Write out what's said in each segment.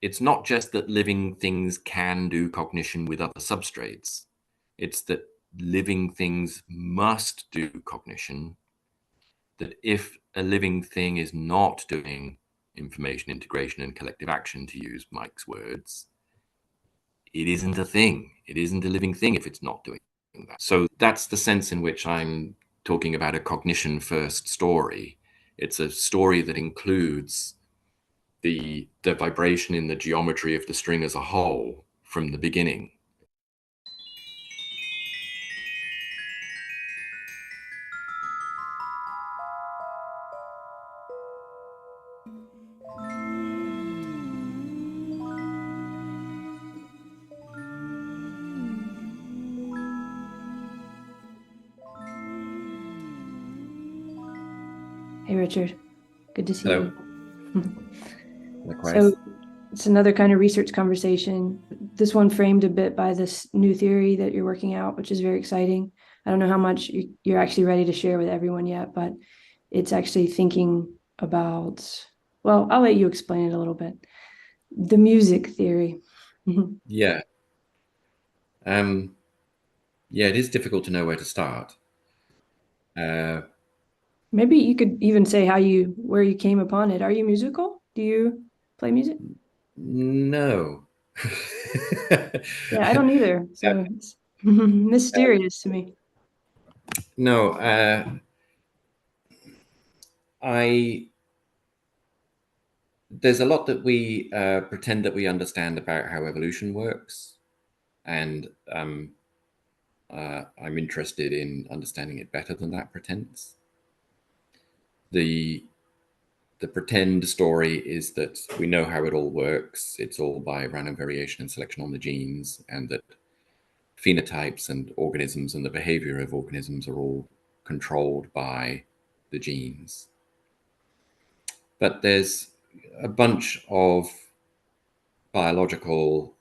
it's not just that living things can do cognition with other substrates. It's that living things must do cognition, that if a living thing is not doing information integration and collective action, to use Mike's words, it isn't a thing. It isn't a living thing if it's not doing that. So that's the sense in which I'm talking about a cognition first story. It's a story that includes the vibration in the geometry of the string as a whole from the beginning. Hey, Richard. Good to see Hello. you. Likewise. So it's another kind of research conversation. This one framed a bit by this new theory that you're working out, which is very exciting. I don't know how much you're actually ready to share with everyone yet, but it's actually thinking about, well, I'll let you explain it a little bit. The music theory. Yeah. Yeah, it is difficult to know where to start. Maybe you could even say where you came upon it. Are you musical? Do you play music? No. Yeah, I don't either. So it's mysterious to me. No, there's a lot that we pretend that we understand about how evolution works, and I'm interested in understanding it better than that pretense. The pretend story is that we know how it all works. It's all by random variation and selection on the genes, and that phenotypes and organisms and the behavior of organisms are all controlled by the genes. But there's a bunch of biological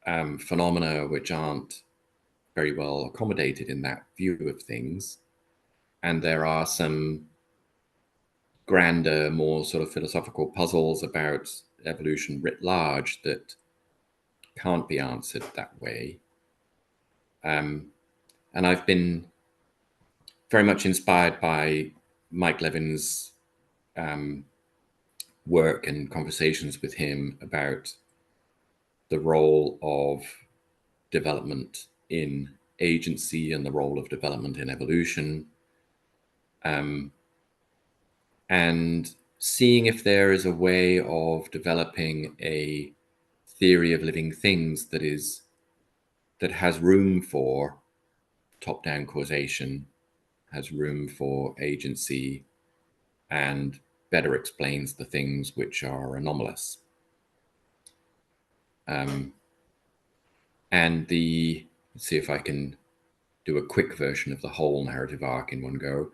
phenomena which aren't very well accommodated in that view of things. And there are some grander, more sort of philosophical puzzles about evolution writ large that can't be answered that way. And I've been very much inspired by Mike Levin's work and conversations with him about the role of development in agency and the role of development in evolution, and seeing if there is a way of developing a theory of living things that has room for top-down causation, has room for agency, and better explains the things which are anomalous. And let's see if I can do a quick version of the whole narrative arc in one go.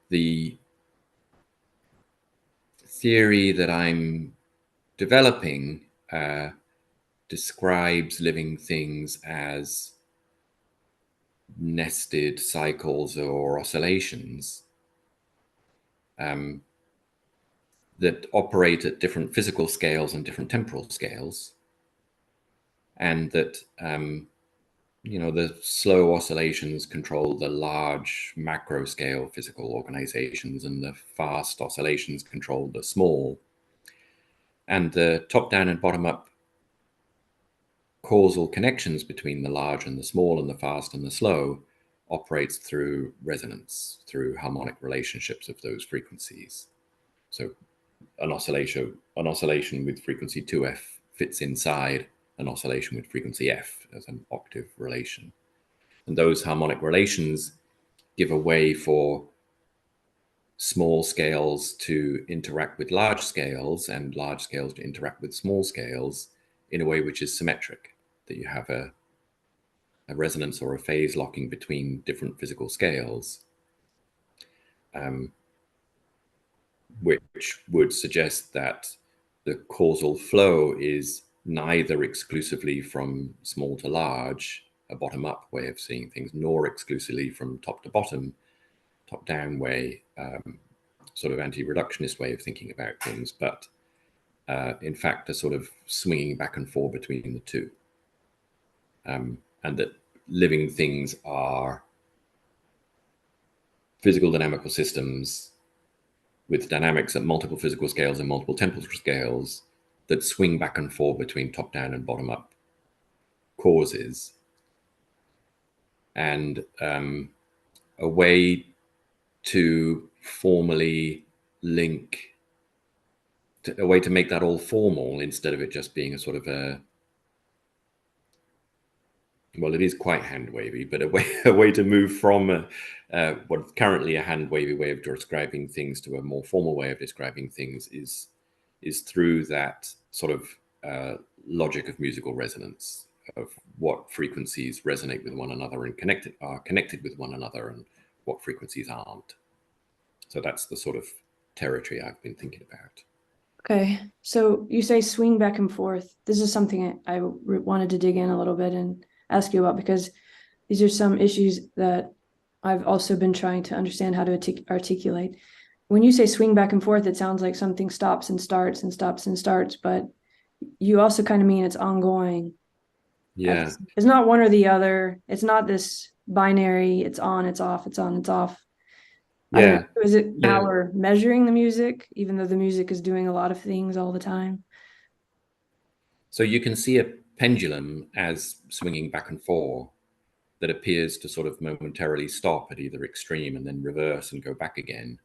The theory that I'm developing describes living things as nested cycles or oscillations that operate at different physical scales and different temporal scales, and that the slow oscillations control the large macro scale physical organizations, and the fast oscillations control the small. And the top down and bottom up causal connections between the large and the small and the fast and the slow operates through resonance, through harmonic relationships of those frequencies. So an oscillation with frequency 2f fits inside an oscillation with frequency f as an octave relation. And those harmonic relations give a way for small scales to interact with large scales and large scales to interact with small scales in a way which is symmetric, that you have a resonance or a phase locking between different physical scales, which would suggest that the causal flow is neither exclusively from small to large, a bottom-up way of seeing things, nor exclusively from top to bottom, top-down way, sort of anti-reductionist way of thinking about things, but in fact, a sort of swinging back and forth between the two. And that living things are physical dynamical systems with dynamics at multiple physical scales and multiple temporal scales that swing back and forth between top-down and bottom-up causes. And a way to formally link, a way to make that all formal instead of it just being a sort of a, well, it is quite hand-wavy, but a way to move from what's currently a hand-wavy way of describing things to a more formal way of describing things is through that sort of logic of musical resonance, of what frequencies resonate with one another and are connected with one another, and what frequencies aren't. So that's the sort of territory I've been thinking about. Okay, so you say swing back and forth. This is something I wanted to dig in a little bit and ask you about, because these are some issues that I've also been trying to understand how to articulate. When you say swing back and forth, it sounds like something stops and starts and stops and starts, but you also kind of mean it's ongoing. Yeah. It's not one or the other. It's not this binary, it's on, it's off, it's on, it's off. I don't know. Is it how we're measuring the music, even though the music is doing a lot of things all the time? So you can see a pendulum as swinging back and forth that appears to sort of momentarily stop at either extreme and then reverse and go back again.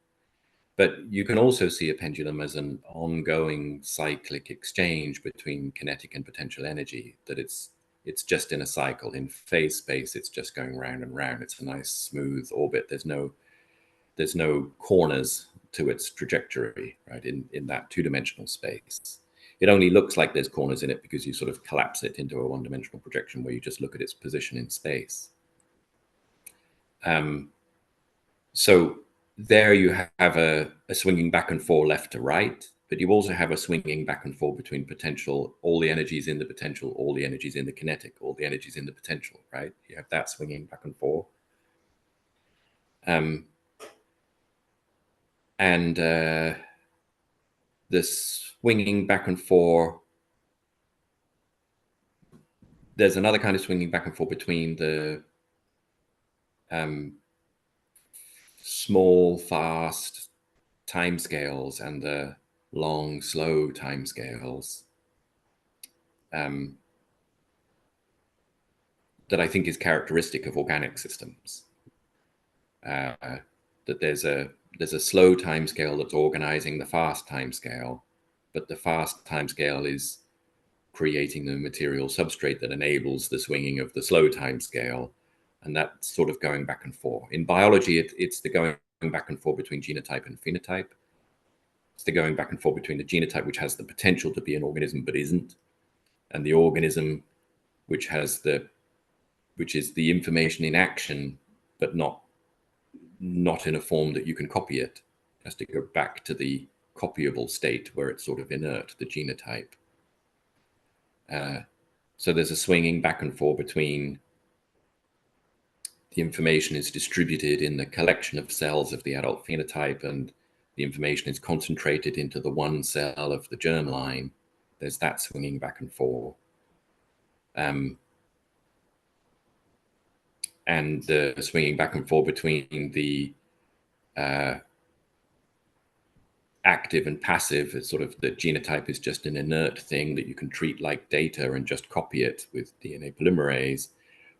But you can also see a pendulum as an ongoing cyclic exchange between kinetic and potential energy, that it's just in a cycle. In phase space, it's just going round and round. It's a nice smooth orbit. There's no corners to its trajectory, right, in that two-dimensional space. It only looks like there's corners in it because you sort of collapse it into a one-dimensional projection where you just look at its position in space. So there you have a swinging back and forth left to right, but you also have a swinging back and forth between potential, all the energies in the potential, all the energies in the kinetic, all the energies in the potential, right? You have that swinging back and forth. And the swinging back and forth, there's another kind of swinging back and forth between the small, fast timescales and the long, slow timescales that I think is characteristic of organic systems. That there's a slow timescale that's organizing the fast timescale, but the fast timescale is creating the material substrate that enables the swinging of the slow timescale, and that's sort of going back and forth. In biology, it's the going back and forth between genotype and phenotype. It's the going back and forth between the genotype, which has the potential to be an organism but isn't, and the organism, which is the information in action, but not in a form that you can copy it. It has to go back to the copyable state where it's sort of inert, the genotype. So there's a swinging back and forth between the information is distributed in the collection of cells of the adult phenotype, and the information is concentrated into the one cell of the germline. There's that swinging back and forth. And the swinging back and forth between the active and passive, is sort of the genotype is just an inert thing that you can treat like data and just copy it with DNA polymerase,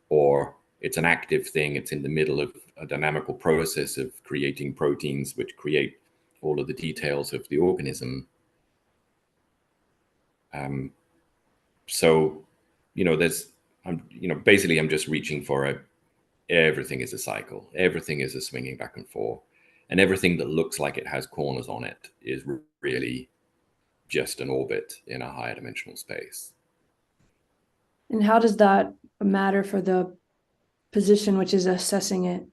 or it's an active thing. It's in the middle of a dynamical process of creating proteins which create all of the details of the organism. So, basically I'm just reaching for everything is a cycle. Everything is a swinging back and forth. And everything that looks like it has corners on it is really just an orbit in a higher dimensional space. And how does that matter for the position, which is assessing it?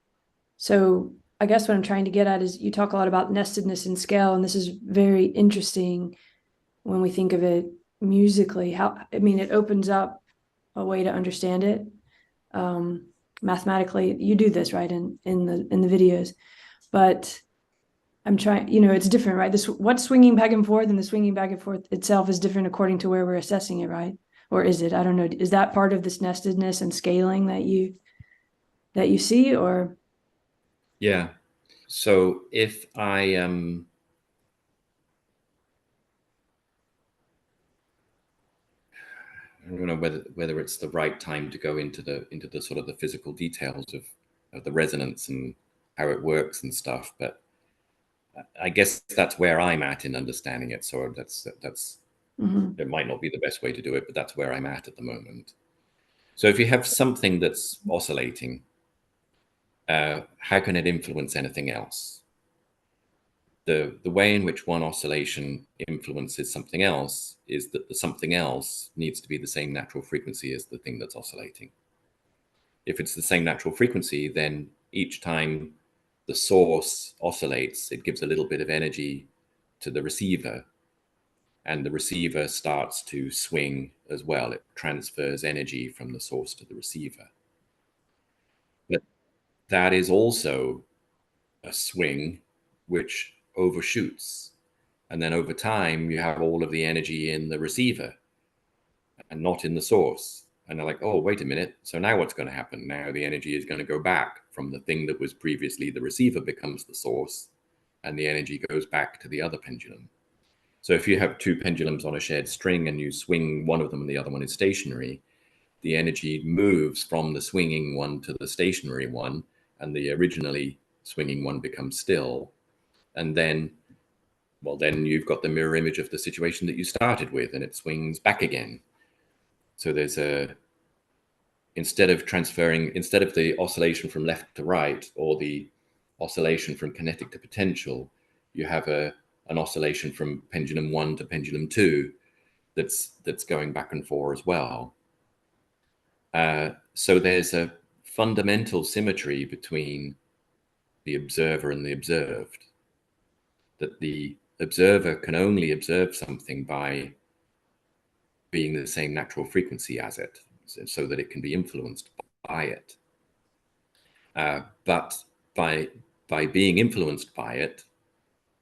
So I guess what I'm trying to get at is you talk a lot about nestedness and scale, and this is very interesting when we think of it musically. It opens up a way to understand it mathematically. You do this, right, in the videos, but I'm trying, it's different, right? What's swinging back and forth, and the swinging back and forth itself is different according to where we're assessing it, right? Or is it? I don't know. Is that part of this nestedness and scaling that you see, or? Yeah. So if I don't know whether it's the right time to go into the sort of the physical details of the resonance and how it works and stuff, but I guess that's where I'm at in understanding it. So that's Mhm. it might not be the best way to do it, but that's where I'm at the moment. So if you have something that's oscillating, how can it influence anything else? The way in which one oscillation influences something else is that the something else needs to be the same natural frequency as the thing that's oscillating. If it's the same natural frequency, then each time the source oscillates, it gives a little bit of energy to the receiver, and the receiver starts to swing as well. It transfers energy from the source to the receiver. But that is also a swing which overshoots. And then over time, you have all of the energy in the receiver and not in the source. And they're like, oh, wait a minute. So now what's going to happen? Now the energy is going to go back from the thing that was previously the receiver becomes the source, and the energy goes back to the other pendulum. So if you have two pendulums on a shared string and you swing one of them and the other one is stationary, the energy moves from the swinging one to the stationary one, and the originally swinging one becomes still. And then, well, then you've got the mirror image of the situation that you started with, and it swings back again. So there's instead of the oscillation from left to right, or the oscillation from kinetic to potential, you have an oscillation from pendulum 1 to pendulum 2 that's going back and forth as well. So there's a fundamental symmetry between the observer and the observed, that the observer can only observe something by being the same natural frequency as it, so that it can be influenced by it. But by being influenced by it,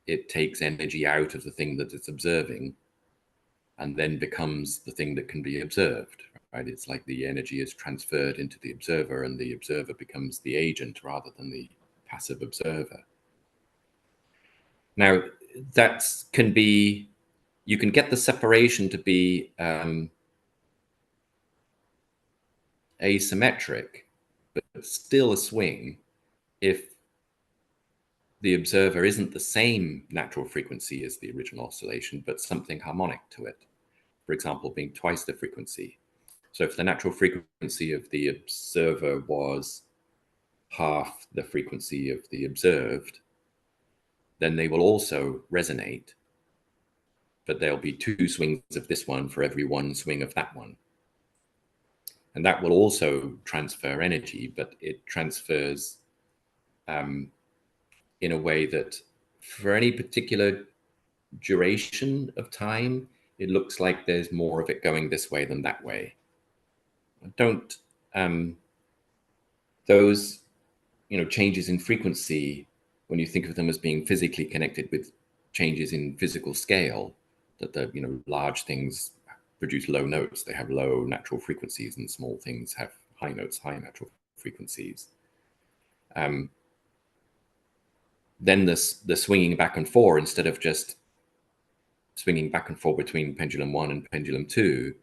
it takes energy out of the thing that it's observing, and then becomes the thing that can be observed. Right? It's like the energy is transferred into the observer, and the observer becomes the agent rather than the passive observer. Now, that can be, you can get the separation to be asymmetric, but still a swing if the observer isn't the same natural frequency as the original oscillation, but something harmonic to it. For example, being twice the frequency. So if the natural frequency of the observer was half the frequency of the observed, then they will also resonate, but there'll be two swings of this one for every one swing of that one. And that will also transfer energy, but it transfers in a way that for any particular duration of time, it looks like there's more of it going this way than that way. Don't those changes in frequency, when you think of them as being physically connected with changes in physical scale, that the large things produce low notes, they have low natural frequencies, and small things have high notes, high natural frequencies. Then the swinging back and forth, instead of just swinging back and forth between pendulum 1 and pendulum 2,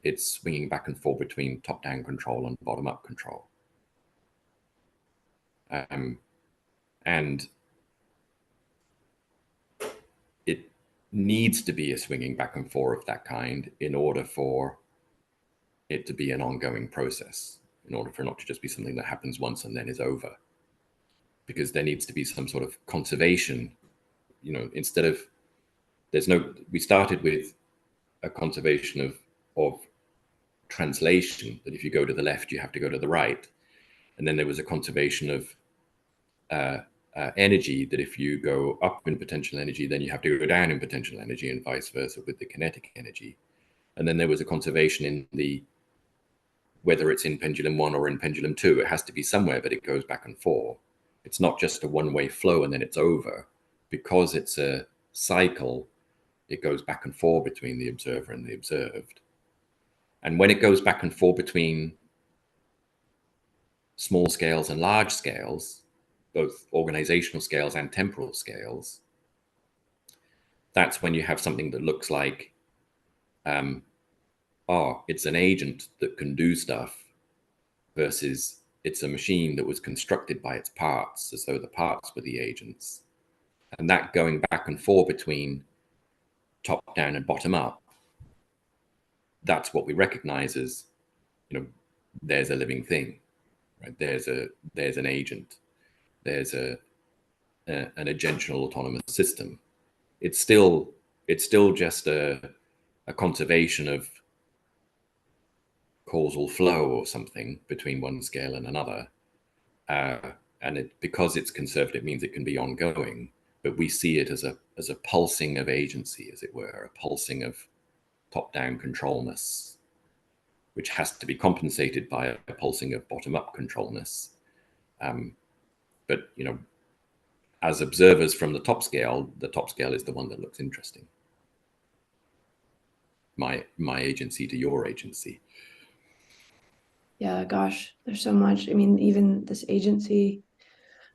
it's swinging back and forth between top-down control and bottom-up control. And it needs to be a swinging back and forth of that kind in order for it to be an ongoing process, in order for it not to just be something that happens once and then is over. Because there needs to be some sort of conservation, instead of, we started with a conservation of translation, that if you go to the left, you have to go to the right. And then there was a conservation of energy, that if you go up in potential energy, then you have to go down in potential energy, and vice versa with the kinetic energy. And then there was a conservation in the, whether it's in pendulum 1 or in pendulum 2, it has to be somewhere, but it goes back and forth. It's not just a one-way flow and then it's over. because it's a cycle, it goes back and forth between the observer and the observed. And when it goes back and forth between small scales and large scales, both organizational scales and temporal scales, that's when you have something that looks like, it's an agent that can do stuff versus it's a machine that was constructed by its parts as though the parts were the agents. And that going back and forth between top down and bottom up, that's what we recognize as, there's a living thing, right? There's an agent, there's an agential autonomous system. It's still just a conservation of causal flow or something between one scale and another. And because it's conserved, it means it can be ongoing, but we see it as a pulsing of agency, as it were, a pulsing of top-down controlness, which has to be compensated by a pulsing of bottom-up controlness. But as observers from the top scale is the one that looks interesting. My agency to your agency. Yeah, gosh, there's so much. I mean, even this agency.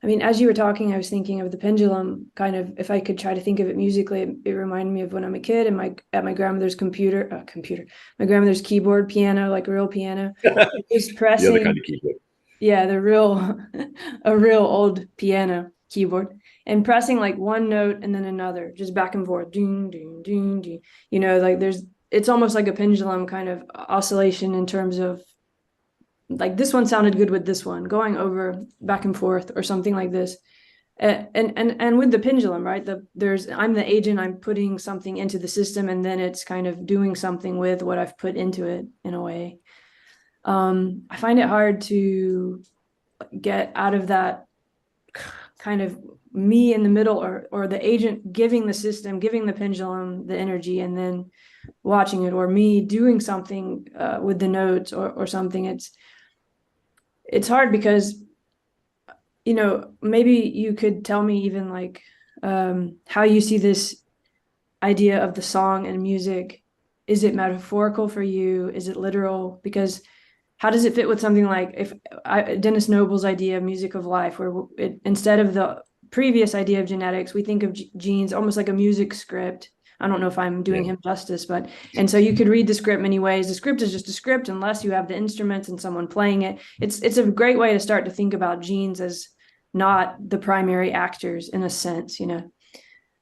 I mean, as you were talking, I was thinking of the pendulum. Kind of, if I could try to think of it musically, it reminded me of when I'm a kid and at my grandmother's my grandmother's keyboard, piano, like a real piano, just pressing. The other kind of keyboard. Yeah, a real old piano keyboard, and pressing like one note and then another, just back and forth, ding, ding, ding, ding. Like it's almost like a pendulum kind of oscillation in terms of, like, this one sounded good with this one, going over back and forth or something like this. And with the pendulum, right, I'm the agent, I'm putting something into the system, and then it's kind of doing something with what I've put into it in a way. I find it hard to get out of that kind of me in the middle, or the agent giving the system, giving the pendulum the energy, and then watching it, or me doing something with the notes or something. It's hard because, maybe you could tell me even like how you see this idea of the song and music. Is it metaphorical for you? Is it literal? Because how does it fit with something like Dennis Noble's idea of music of life, where instead of the previous idea of genetics, we think of genes almost like a music script. I don't know if I'm doing him justice, and so you could read the script many ways. The script is just a script unless you have the instruments and someone playing it. It's a great way to start to think about genes as not the primary actors in a sense,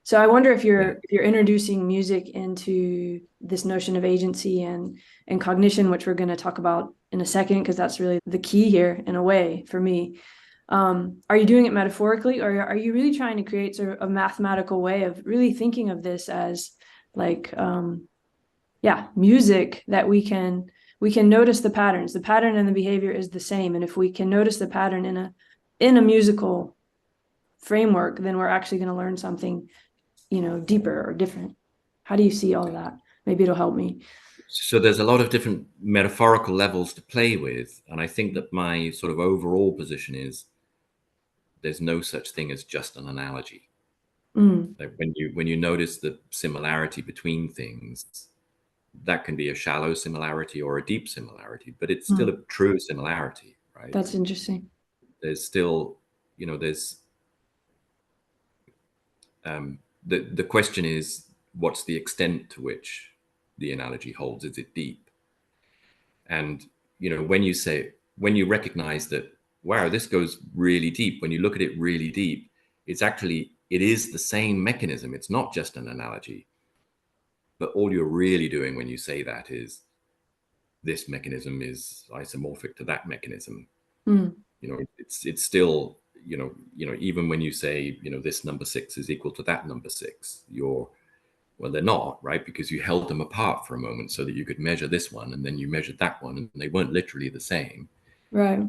So I wonder if you're introducing music into this notion of agency and cognition, which we're going to talk about in a second, because that's really the key here in a way for me. Are you doing it metaphorically, or are you really trying to create sort of a mathematical way of really thinking of this as like, music that we can notice the patterns. The pattern and the behavior is the same, and if we can notice the pattern in a musical framework, then we're actually going to learn something, deeper or different. How do you see all of that? Maybe it'll help me. So there's a lot of different metaphorical levels to play with, and I think that my sort of overall position is there's no such thing as just an analogy. Like when you notice the similarity between things, that can be a shallow similarity or a deep similarity, but it's still a true similarity, right? That's interesting. There's still, there's the question is, what's the extent to which the analogy holds? Is it deep? And when you recognize that, wow, this goes really deep, when you look at it really deep, it is the same mechanism. It's not just an analogy, but all you're really doing when you say that is this mechanism is isomorphic to that mechanism. It's still, even when you say, this number 6 is equal to that number 6, well, they're not, right? Because you held them apart for a moment so that you could measure this one, and then you measured that one, and they weren't literally the same. Right.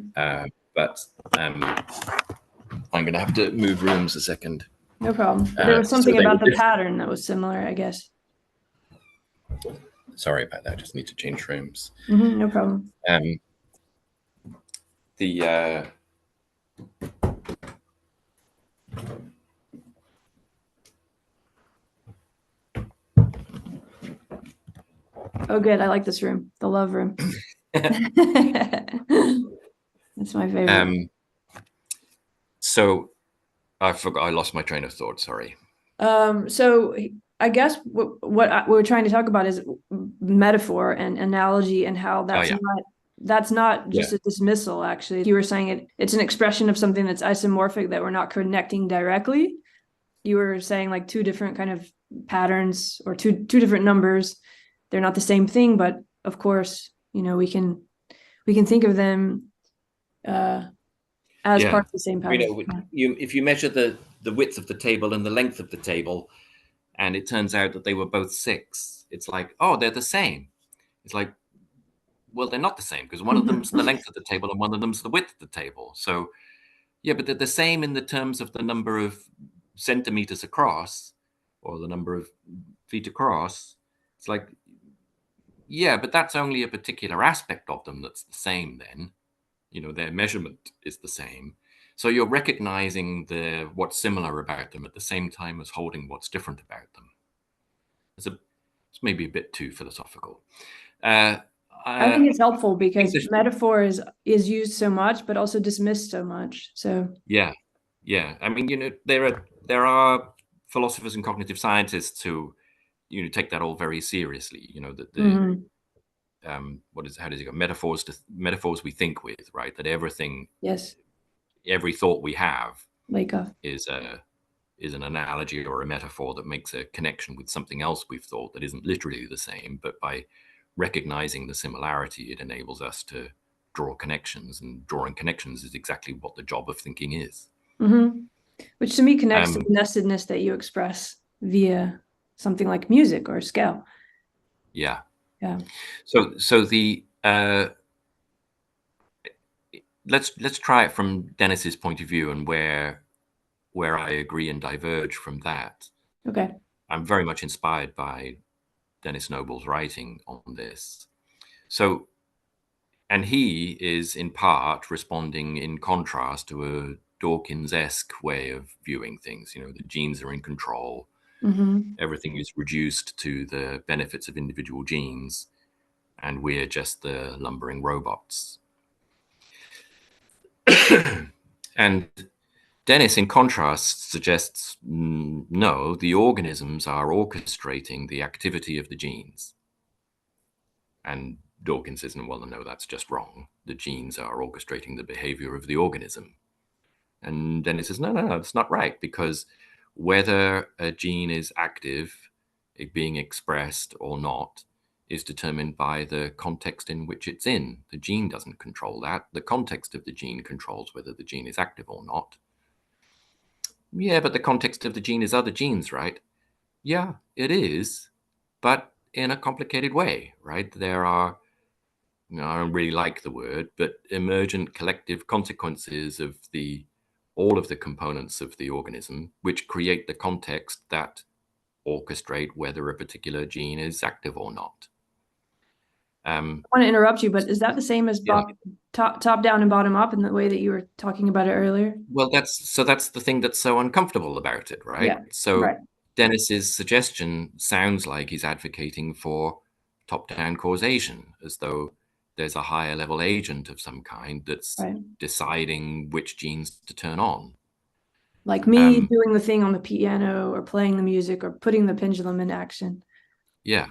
But I'm going to have to move rooms a second. No problem. There was something about the pattern that was similar, I guess. Sorry about that. I just need to change rooms. No problem. Oh, good. I like this room, the love room. That's my favorite. So I forgot. I lost my train of thought. Sorry. So I guess what we're trying to talk about is metaphor and analogy, and how Oh yeah, that's not yeah, just a dismissal. Actually, you were saying it's an expression of something that's isomorphic, that we're not connecting directly. You were saying like two different kind of patterns, or two different numbers. They're not the same thing, but of course, we can think of them as yeah. part of the same pattern. If you measure the width of the table and the length of the table, and it turns out that they were both 6, it's like, oh, they're the same. It's like, well, they're not the same, because one of them's the length of the table and one of them's the width of the table. So yeah, but they're the same in the terms of the number of centimeters across, or the number of feet across. It's like, yeah, but that's only a particular aspect of them that's the same then. Their measurement is the same. So you're recognizing what's similar about them at the same time as holding what's different about them. It's maybe a bit too philosophical. I think it's helpful because metaphor is used so much, but also dismissed so much. So yeah, I mean, there are philosophers and cognitive scientists who take that all very seriously. How does it go? Metaphors we think with, right? That yes, every thought we have like is an analogy or a metaphor that makes a connection with something else we've thought that isn't literally the same, but by recognizing the similarity, it enables us to draw connections, and drawing connections is exactly what the job of thinking is. Which to me connects to the nestedness that you express via something like music or scale. Yeah. Yeah. So the let's try it from Dennis's point of view, and where I agree and diverge from that. Okay. I'm very much inspired by Dennis Noble's writing on this. So, and he is in part responding in contrast to a Dawkins-esque way of viewing things. The genes are in control. Everything is reduced to the benefits of individual genes, and we're just the lumbering robots. And Dennis, in contrast, suggests no, the organisms are orchestrating the activity of the genes. And Dawkins says, well, no, that's just wrong. The genes are orchestrating the behavior of the organism. And Dennis says, no, it's not right, because whether a gene is active, being expressed or not, is determined by the context in which it's in. The gene doesn't control that. The context of the gene controls whether the gene is active or not. Yeah, but the context of the gene is other genes, right? Yeah, it is, but in a complicated way, right? There are, I don't really like the word, but emergent collective consequences of all of the components of the organism, which create the context that orchestrate whether a particular gene is active or not. I want to interrupt you, but is that the same as top down and bottom up in the way that you were talking about it earlier? Well, that's the thing that's so uncomfortable about it, right? Yeah. So right. Dennis's suggestion sounds like he's advocating for top-down causation, as though there's a higher level agent of some kind that's deciding which genes to turn on. Like me doing the thing on the piano, or playing the music, or putting the pendulum in action. Yeah.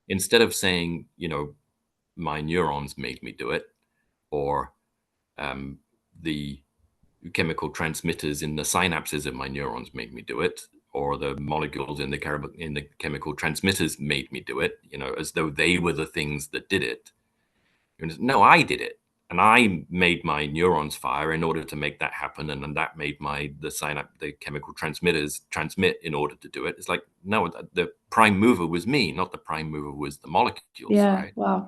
Instead of saying, my neurons made me do it, or the chemical transmitters in the synapses of my neurons made me do it, or the molecules in the chemical transmitters made me do it, as though they were the things that did it. No, I did it. And I made my neurons fire in order to make that happen, and then that made the chemical transmitters transmit in order to do it. It's like, no, the prime mover was me, not the prime mover was the molecules, right? Wow.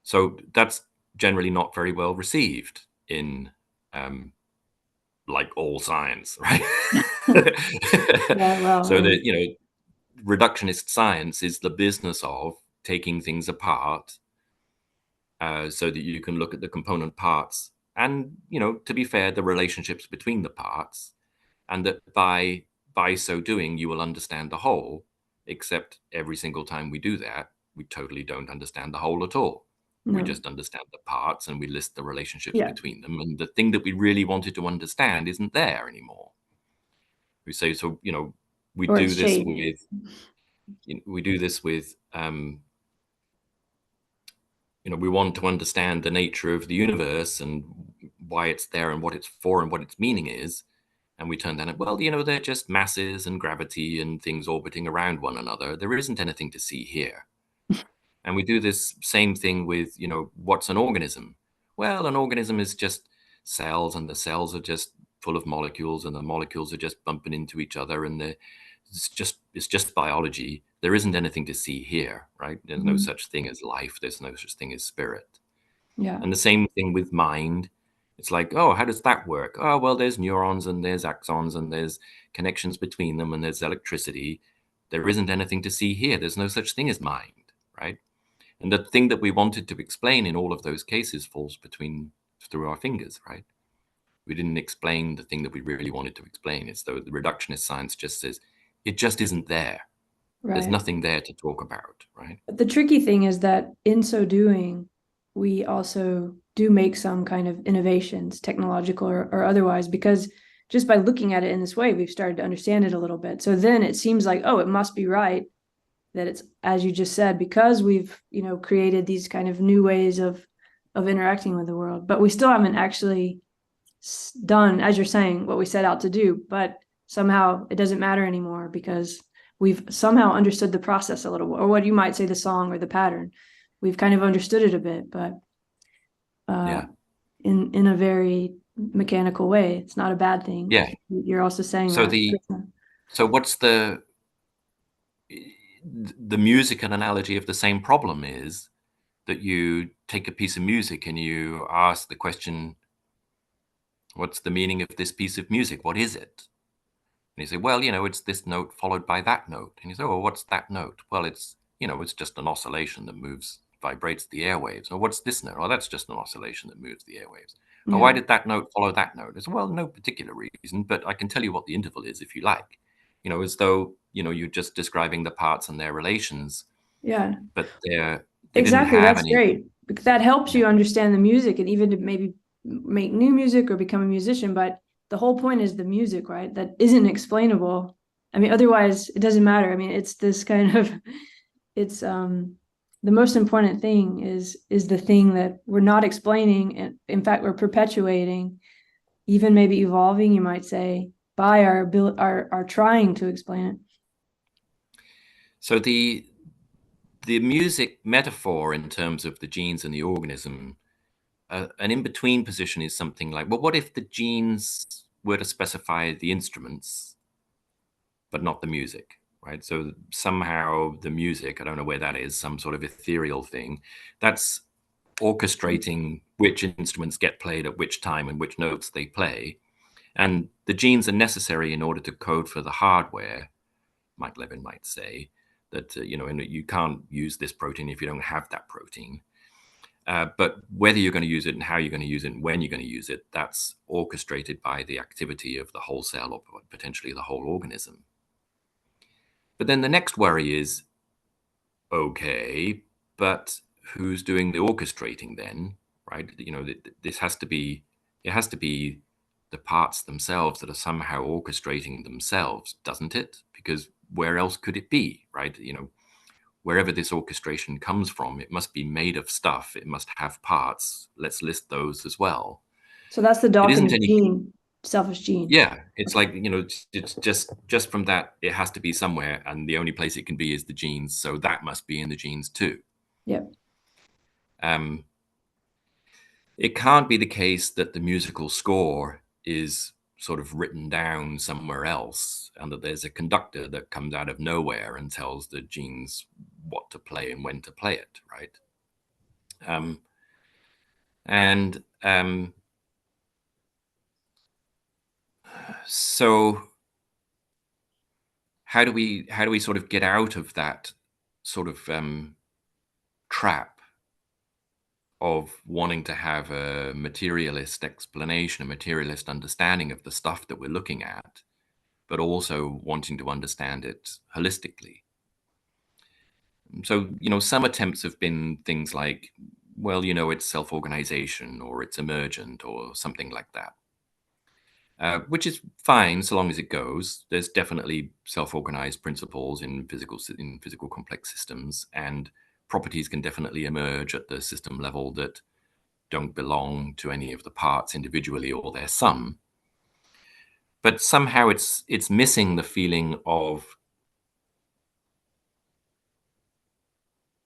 So that's generally not very well received in like all science, right? So that reductionist science is the business of taking things apart, so that you can look at the component parts, and to be fair, the relationships between the parts, and that by so doing you will understand the whole. Except every single time we do that, we totally don't understand the whole at all. No. We just understand the parts and we list the relationships Yeah. between them. And the thing that we really wanted to understand isn't there anymore. We say, so, we Or do its this shape. with, we do this with, we want to understand the nature of the universe and why it's there and what it's for and what its meaning is. And we turn down, well, they're just masses and gravity and things orbiting around one another. There isn't anything to see here. And we do this same thing with, what's an organism? Well, an organism is just cells, and the cells are just full of molecules, and the molecules are just bumping into each other, and it's just biology. There isn't anything to see here, right? There's no such thing as life. There's no such thing as spirit. Yeah. And the same thing with mind. It's like, oh, how does that work? Oh, well, there's neurons and there's axons and there's connections between them and there's electricity. There isn't anything to see here. There's no such thing as mind, right? And the thing that we wanted to explain in all of those cases falls through our fingers, right? We didn't explain the thing that we really wanted to explain. It's though the reductionist science just says, it just isn't there. Right. There's nothing there to talk about, right? But the tricky thing is that in so doing, we also do make some kind of innovations, technological or otherwise, because just by looking at it in this way, we've started to understand it a little bit. So then it seems like, oh, it must be right that it's, as you just said, because we've, created these kind of new ways of interacting with the world, but we still haven't actually done, as you're saying, what we set out to do. But somehow it doesn't matter anymore because we've somehow understood the process a little, or what you might say the song or the pattern. We've kind of understood it a bit, but in a very mechanical way. It's not a bad thing. Yeah. You're also saying so that. So what's the musical analogy of the same problem is that you take a piece of music and you ask the question, what's the meaning of this piece of music? What is it? And you say, well, it's this note followed by that note. And you say, oh, well, what's that note? Well, it's just an oscillation that vibrates the airwaves. Or what's this note? Oh, that's just an oscillation that moves the airwaves. Yeah. Why did that note follow that note? It's, well, no particular reason, but I can tell you what the interval is if you like. As though, you're just describing the parts and their relations. Yeah. But they exactly. Didn't have That's great. Because that helps you understand the music and even to maybe make new music or become a musician. But the whole point is the music, right? That isn't explainable. I mean, otherwise it doesn't matter. I mean, it's this kind of, it's the most important thing is the thing that we're not explaining. And in fact, we're perpetuating, even maybe evolving, you might say, by our trying to explain it. So the music metaphor in terms of the genes and the organism, an in-between position is something like, well, what if the genes were to specify the instruments, but not the music, right? So somehow the music, I don't know where that is, some sort of ethereal thing, that's orchestrating which instruments get played at which time and which notes they play. And the genes are necessary in order to code for the hardware, Mike Levin might say, that, and you can't use this protein if you don't have that protein. But whether you're going to use it and how you're going to use it and when you're going to use it, that's orchestrated by the activity of the whole cell or potentially the whole organism. But then the next worry is, okay, but who's doing the orchestrating then, right? It has to be the parts themselves that are somehow orchestrating themselves, doesn't it? Because where else could it be, right? Wherever this orchestration comes from, it must be made of stuff. It must have parts. Let's list those as well. So that's the Dawkins gene, selfish gene. Yeah, it's like, it's just from that, it has to be somewhere, and the only place it can be is the genes. So that must be in the genes too. Yep. It can't be the case that the musical score is sort of written down somewhere else and that there's a conductor that comes out of nowhere and tells the genes what to play and when to play it, right? So how do we sort of get out of that sort of trap of wanting to have a materialist explanation, a materialist understanding of the stuff that we're looking at, but also wanting to understand it holistically? So, some attempts have been things like, well, it's self-organization or it's emergent or something like that, which is fine so long as it goes. There's definitely self-organized principles in physical complex systems, and properties can definitely emerge at the system level that don't belong to any of the parts individually or their sum. But somehow it's missing the feeling of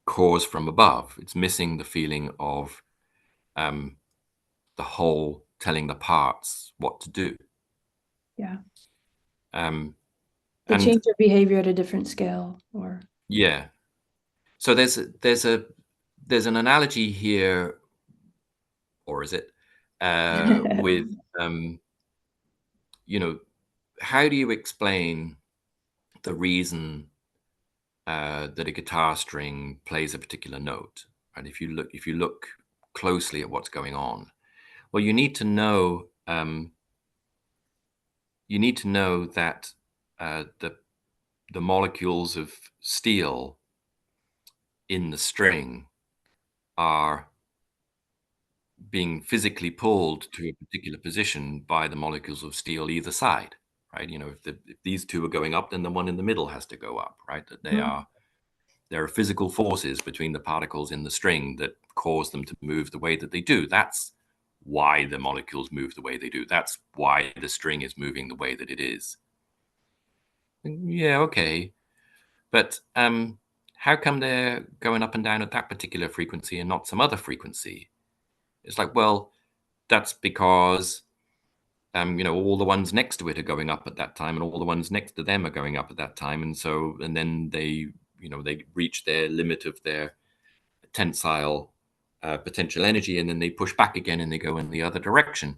cause from above. It's missing the feeling of the whole telling the parts what to do. Yeah. Um, They and change their behavior at a different scale, or yeah, so there's an analogy here, or is it, with you know, how do you explain the reason that a guitar string plays a particular note? Right? If you look closely at what's going on, well, you need to know that the molecules of steel in the string are being physically pulled to a particular position by the molecules of steel either side, right? If these two are going up, then the one in the middle has to go up, right? That there are physical forces between the particles in the string that cause them to move the way that they do. That's why the molecules move the way they do. That's why the string is moving the way that it is. Yeah, okay. But how come they're going up and down at that particular frequency and not some other frequency? It's like, well, that's because all the ones next to it are going up at that time, and all the ones next to them are going up at that time, and then they reach their limit of their tensile potential energy, and then they push back again and they go in the other direction.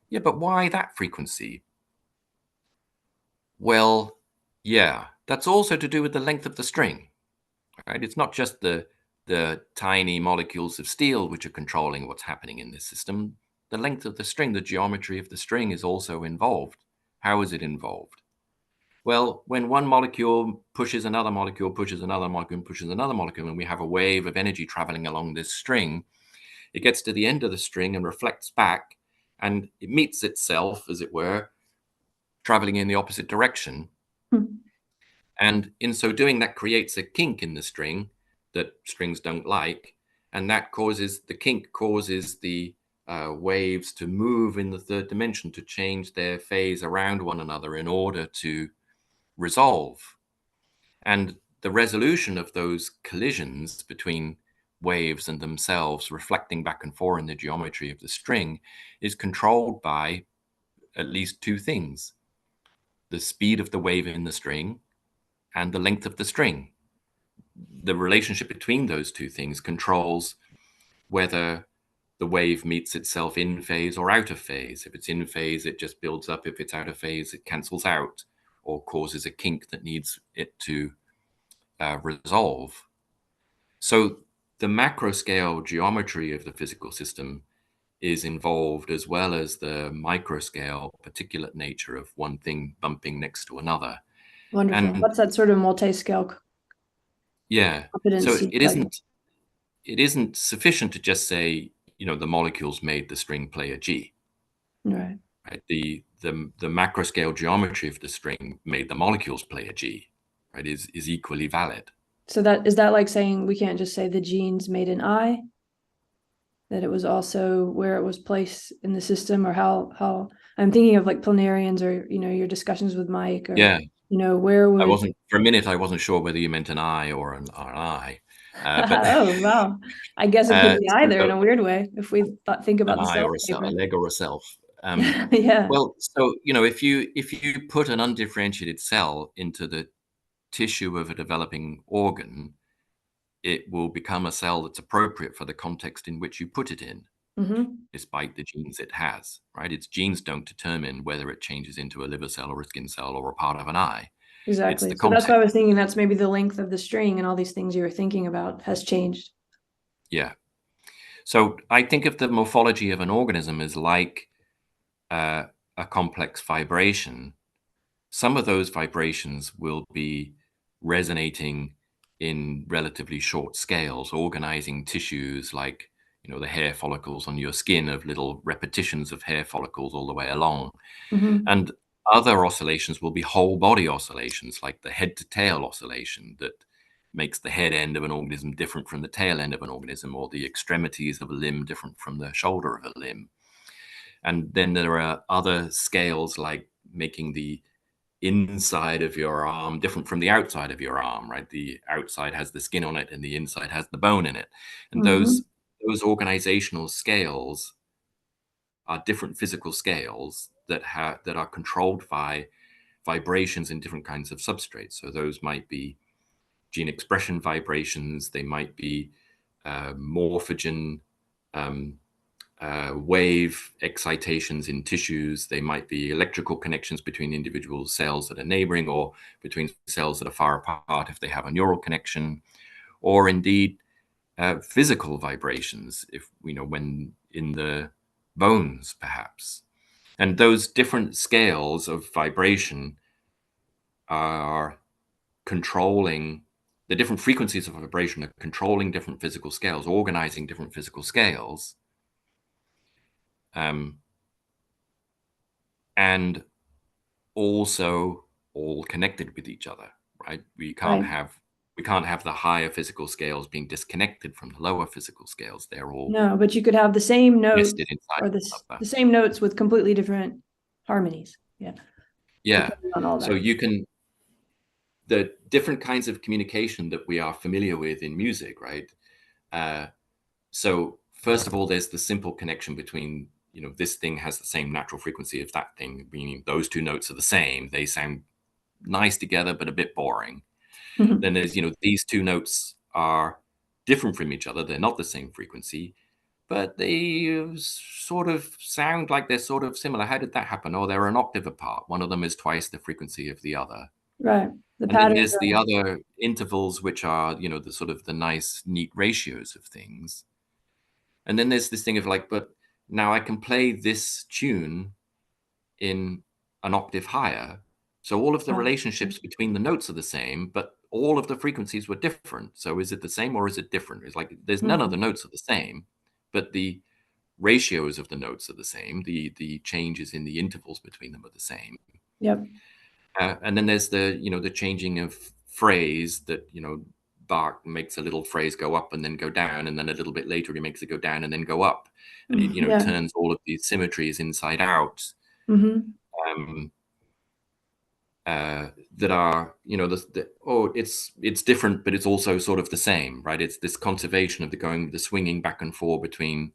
Yeah, but why that frequency? Well, yeah, that's also to do with the length of the string. Right? It's not just the tiny molecules of steel which are controlling what's happening in this system. The length of the string, the geometry of the string is also involved. How is it involved? Well, when one molecule pushes another molecule, pushes another molecule, pushes another molecule, and we have a wave of energy traveling along this string, it gets to the end of the string and reflects back, and it meets itself, as it were, traveling in the opposite direction. And in so doing, that creates a kink in the string that strings don't like. And that causes the kink, causes the waves to move in the third dimension, to change their phase around one another in order to resolve. And the resolution of those collisions between waves and themselves, reflecting back and forth in the geometry of the string, is controlled by at least two things: the speed of the wave in the string and the length of the string. The relationship between those two things controls whether the wave meets itself in phase or out of phase. If it's in phase, it just builds up. If it's out of phase, it cancels out or causes a kink that needs it to resolve. So the macro scale geometry of the physical system is involved, as well as the micro scale particulate nature of one thing bumping next to another. wonderful. And What's that sort of multi-scale yeah, so competency? it isn't sufficient to just say, the molecules made the string play a G. Right. Right? The macro scale geometry of the string made the molecules play a G. Right? Is equally valid. So that is that like saying we can't just say the genes made an eye, that it was also where it was placed in the system, or how I'm thinking of like planarians, or your discussions with Mike, or Yeah, where would for a minute I wasn't sure whether you meant an I or an I, but oh wow, I guess it could be either in so a weird way if we think an about the I self or a paper. leg or a self. Yeah, Well, so if you put an undifferentiated cell into the tissue of a developing organ, it will become a cell that's appropriate for the context in which you put it in, despite the genes it has, right? Its genes don't determine whether it changes into a liver cell or a skin cell or a part of an eye. It's exactly. the So that's why I context. was thinking that's maybe the length of the string and all these things you were thinking about has changed. Yeah. So I think of the morphology of an organism as like uh, a complex vibration. Some of those vibrations will be resonating in relatively short scales, organizing tissues like, the hair follicles on your skin, of little repetitions of hair follicles all the way along. Mm-hmm. And other oscillations will be whole body oscillations, like the head to tail oscillation that makes the head end of an organism different from the tail end of an organism, or the extremities of a limb different from the shoulder of a limb. And then there are other scales, like making the inside of your arm different from the outside of your arm, right? The outside has the skin on it and the inside has the bone in it. And Mm-hmm. those organizational scales are different physical scales that are controlled by vibrations in different kinds of substrates. So those might be gene expression vibrations, they might be morphogen um, wave excitations in tissues. They might be electrical connections between individual cells that are neighboring, or between cells that are far apart if they have a neural connection, or indeed physical vibrations, if when in the bones, perhaps. And those different scales of vibration are controlling, the different frequencies of vibration are controlling different physical scales, organizing different physical scales. And also all connected with each other, right? We can't Right. have the higher physical scales being disconnected from the lower physical scales. They're all No, but you could have the same notes, nested inside or each the other. same notes with completely different harmonies. Yeah. Yeah. Depending on all So that. the different kinds of communication that we are familiar with in music, right? So first of all, there's the simple connection between, this thing has the same natural frequency of that thing, meaning those two notes are the same. They sound nice together, but a bit boring. Mhm. Then there's, these two notes are different from each other. They're not the same frequency, but they sort of sound like they're sort of similar. How did that happen? Oh, they're an octave apart. One of them is twice the frequency of the other. Right. The And then patterns there's the are, other intervals, which are, the sort of the nice, neat ratios of things. And then there's this thing of like, but now I can play this tune in an octave higher. So all of the relationships between the notes are the same, but all of the frequencies were different. So is it the same or is it different? It's like there's none of the notes are the same, but the ratios of the notes are the same. The changes in the intervals between them are the same. Yep. And then there's the changing of phrase that, Bach makes a little phrase go up and then go down, and then a little bit later he makes it go down and then go up, and it Yeah. turns all of these symmetries inside out. Mm-hmm. Um, that are, it's different, but it's also sort of the same, right? It's this conservation of the swinging back and forth between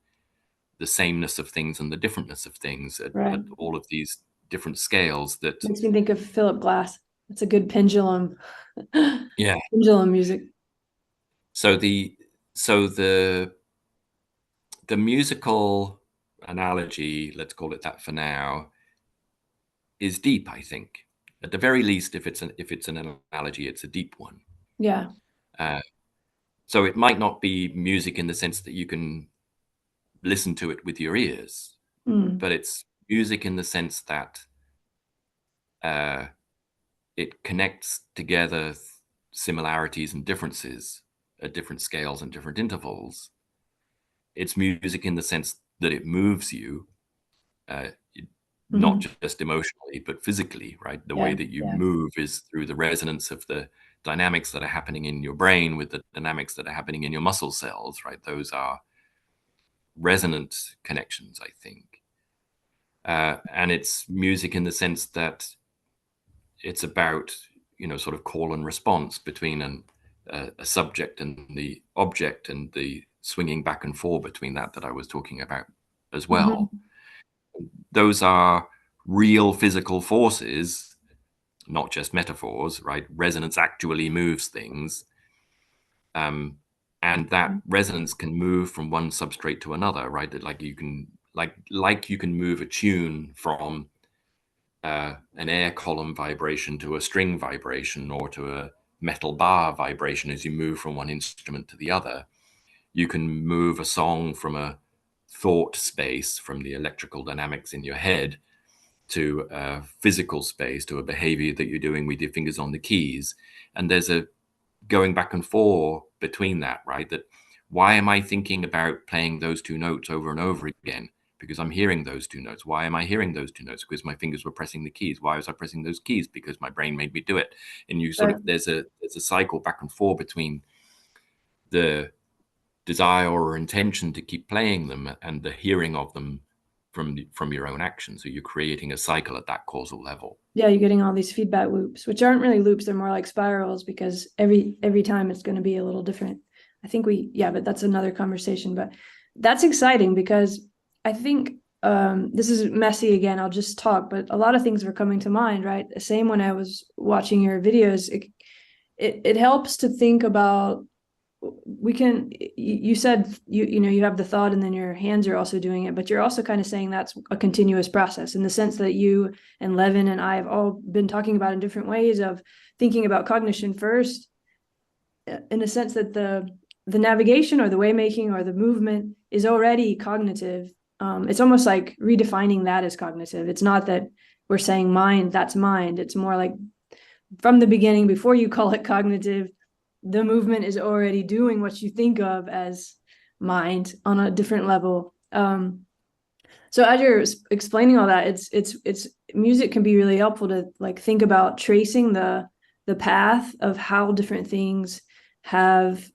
the sameness of things and the differentness of things Right. at all of these different scales that, Makes me think of Philip Glass. It's a good pendulum. yeah. Pendulum music. So the musical analogy, let's call it that for now, is deep, I think. At the very least, if it's an analogy, it's a deep one. Yeah. So it might not be music in the sense that you can listen to it with your ears, but it's music in the sense that it connects together similarities and differences at different scales and different intervals. It's music in the sense that it moves you, uh, not just emotionally, but physically, right? The way Yeah. that you Yeah. move is through the resonance of the dynamics that are happening in your brain with the dynamics that are happening in your muscle cells, right? Those are resonant connections, I think. And it's music in the sense that it's about, sort of call and response between a subject and the object, and the swinging back and forth between that I was talking about as well. Mm-hmm. Those are real physical forces, not just metaphors, right? Resonance actually moves things. And that resonance can move from one substrate to another, right? Like you can move a tune from an air column vibration to a string vibration, or to a metal bar vibration as you move from one instrument to the other. You can move a song from a thought space, from the electrical dynamics in your head, to a physical space, to a behavior that you're doing with your fingers on the keys. And there's a going back and forth between that, right? That why am I thinking about playing those two notes over and over again? Because I'm hearing those two notes. Why am I hearing those two notes? Because my fingers were pressing the keys. Why was I pressing those keys? Because my brain made me do it. And you sort of, there's a cycle back and forth between the desire or intention to keep playing them and the hearing of them from your own action. So you're creating a cycle at that causal level. Yeah, you're getting all these feedback loops, which aren't really loops, they're more like spirals, because every time it's going to be a little different. I think but that's another conversation. But that's exciting, because I think this is messy again, I'll just talk, but a lot of things were coming to mind, right? The same when I was watching your videos. It helps to think about, you said you have the thought and then your hands are also doing it, but you're also kind of saying that's a continuous process, in the sense that you and Levin and I have all been talking about in different ways of thinking about cognition first, in a sense that the navigation or the way making or the movement is already cognitive. It's almost like redefining that as cognitive. It's not that we're saying mind, that's mind. It's more like from the beginning, before you call it cognitive, the movement is already doing what you think of as mind on a different level. So as you're explaining all that, it's music can be really helpful to like think about tracing the path of how different things have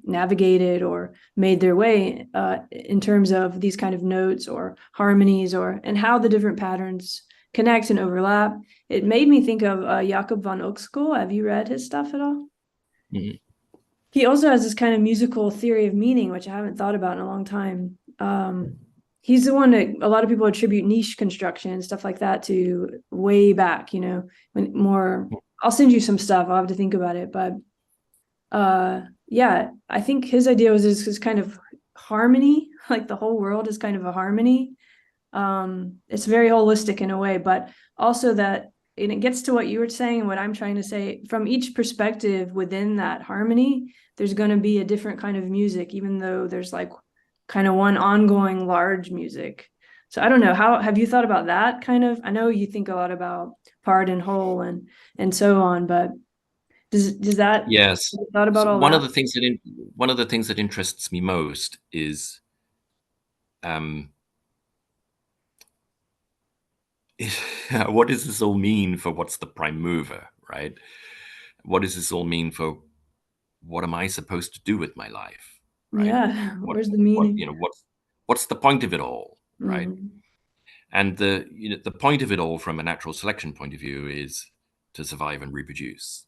navigated or made their way in terms of these kind of notes or harmonies, and how the different patterns connect and overlap. It made me think of Jacob van Uxkol. Have you read his stuff at all? Mm-hmm. He also has this kind of musical theory of meaning, which I haven't thought about in a long time. He's the one that a lot of people attribute niche construction and stuff like that to way back, when more. I'll send you some stuff. I'll have to think about it. But yeah, I think his idea was this kind of harmony, like the whole world is kind of a harmony. It's very holistic in a way, but also that, and it gets to what you were saying and what I'm trying to say, from each perspective within that harmony, there's going to be a different kind of music, even though there's like kind of one ongoing large music. So I don't know, how have you thought about that kind of? I know you think a lot about part and whole and so on, but does that, Yes. have you thought about So all one that? of the things that interests me most is what does this all mean for what's the prime mover, right? What does this all mean for what am I supposed to do with my life, right? Yeah, where's the meaning? What's the point of it all, right? Mm. And the point of it all from a natural selection point of view is to survive and reproduce.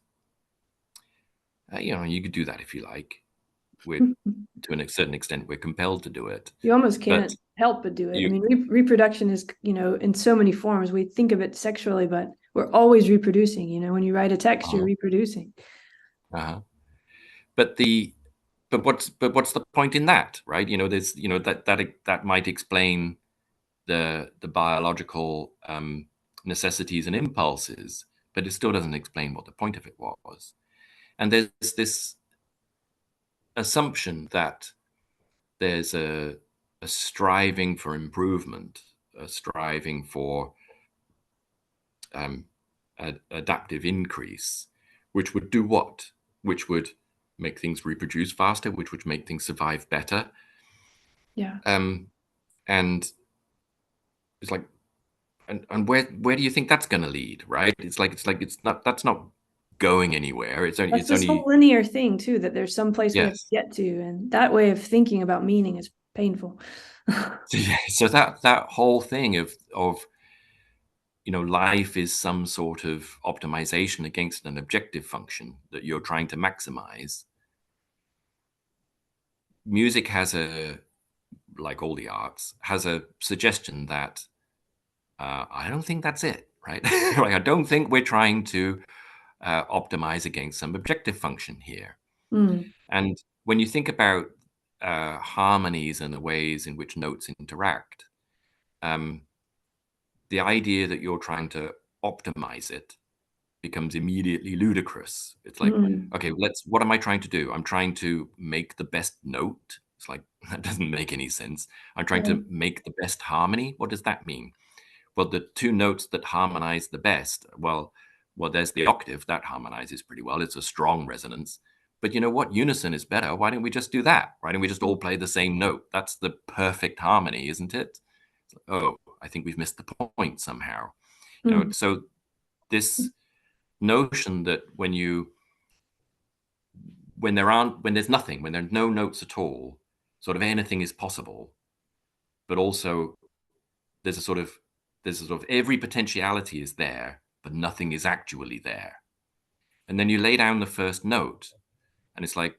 You could do that if you like. To a certain extent, we're compelled to do it. You almost But can't help but do it. I mean, reproduction is, in so many forms. We think of it sexually, but we're always reproducing. When you write a text, you're reproducing. But what's the point in that, right? There's that might explain the biological necessities and impulses, but it still doesn't explain what the point of it was. And there's this assumption that there's a striving for improvement, a striving for adaptive increase, which would do what? Which would make things reproduce faster, which would make things survive better. Yeah. And it's like, and where do you think that's going to lead, right? It's that's not going anywhere. That's this whole linear thing too, that there's some place we have to Yes. get to, and that way of thinking about meaning is painful. So that whole thing of life is some sort of optimization against an objective function that you're trying to maximize. Music has like all the arts, has a suggestion that I don't think that's it, right? Like, I don't think we're trying to optimize against some objective function here. Mm. And when you think about harmonies and the ways in which notes interact, the idea that you're trying to optimize it becomes immediately ludicrous. It's like, okay, what am I trying to do? I'm trying to make the best note. It's like, that doesn't make any sense. I'm trying to make the best harmony. What does that mean? Well, the two notes that harmonize the best, well, there's the octave that harmonizes pretty well. It's a strong resonance. but you know what? Unison is better. Why don't we just do that? Why don't we just all play the same note? That's the perfect harmony, isn't it? Oh, I think we've missed the point somehow. So this notion that when there's nothing, when there are no notes at all, sort of anything is possible, but also there's a sort of every potentiality is there, but nothing is actually there. And then you lay down the first note, and it's like,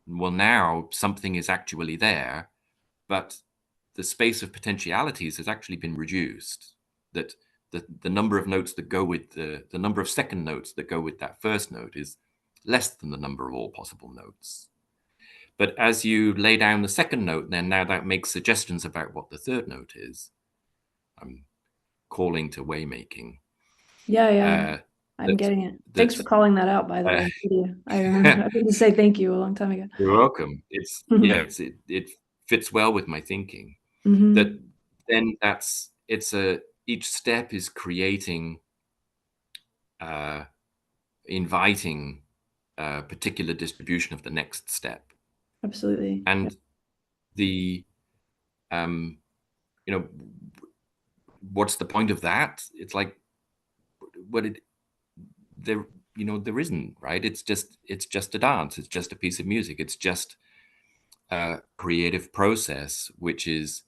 well, now something is actually there, but the space of potentialities has actually been reduced. That the number of notes that go with the number of second notes that go with that first note is less than the number of all possible notes. But as you lay down the second note, then now that makes suggestions about what the third note is. I'm calling to waymaking. Yeah. I'm getting it. Thanks for calling that out, by the way. I remember I to say thank you a long time ago. You're welcome. It fits well with my thinking. That then each step is creating, inviting a particular distribution of the next step. Absolutely. And the what's the point of that? It's like, there isn't, right? It's just a dance. It's just a piece of music. It's just a creative process, which is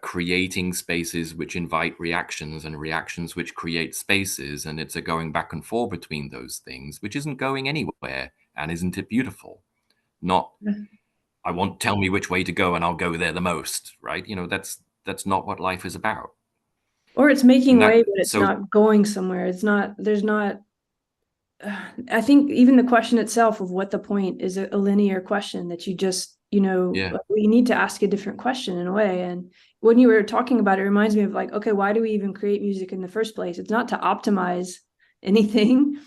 creating spaces which invite reactions, and reactions which create spaces, and it's a going back and forth between those things, which isn't going anywhere. And isn't it beautiful? Not, tell me which way to go and I'll go there the most, right? That's not what life is about. Or it's making way, but it's not going somewhere. I think even the question itself of what the point is a linear question that you just, we need to ask a different question in a way. And when you were talking about it, it reminds me of like, okay, why do we even create music in the first place? It's not to optimize anything,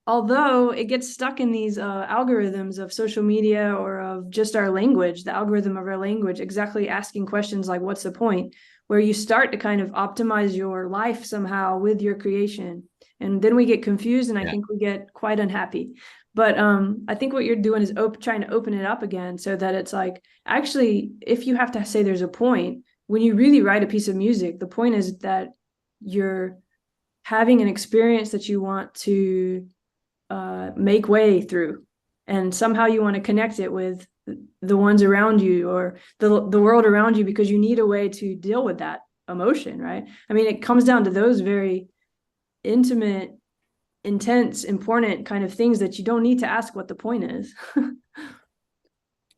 although it gets stuck in these algorithms of social media or of just our language, the algorithm of our language, exactly asking questions like, what's the point? Where you start to kind of optimize your life somehow with your creation. And then we get confused, and I think we get quite unhappy. But I think what you're doing is trying to open it up again, so that it's like, actually, if you have to say there's a point, when you really write a piece of music, the point is that you're having an experience that you want to make way through, and somehow you want to connect it with the ones around you or the world around you, because you need a way to deal with that emotion, right? I mean, it comes down to those very intimate, intense, important kind of things that you don't need to ask what the point is.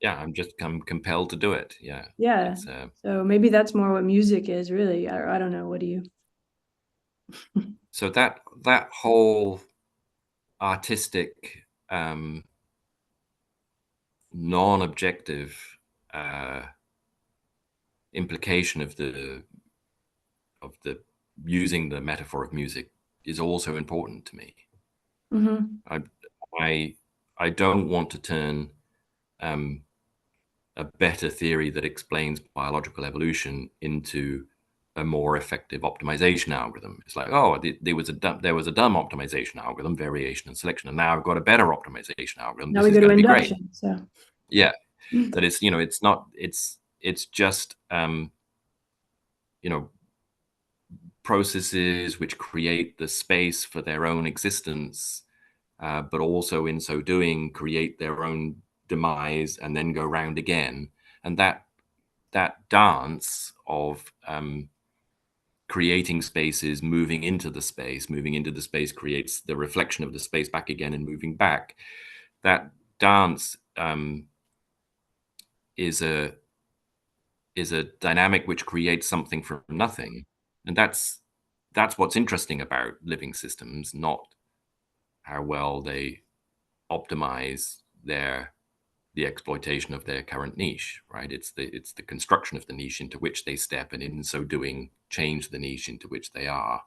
I'm compelled to do it. So maybe that's more what music is, really. I don't know, what do you so that whole artistic, non-objective implication of the using the metaphor of music is also important to me. I don't want to turn a better theory that explains biological evolution into a more effective optimization algorithm. It's like, oh, there was a dumb optimization algorithm, variation and selection, and now I've got a better optimization algorithm. Now this is going to be great. So that is, it's not, it's just processes which create the space for their own existence, but also in so doing create their own demise and then go round again. And that dance of creating spaces, moving into the space creates the reflection of the space back again and moving back. That dance is a dynamic which creates something from nothing. And that's what's interesting about living systems, not how well they optimize the exploitation of their current niche, right? It's the construction of the niche into which they step, and in so doing change the niche into which they are,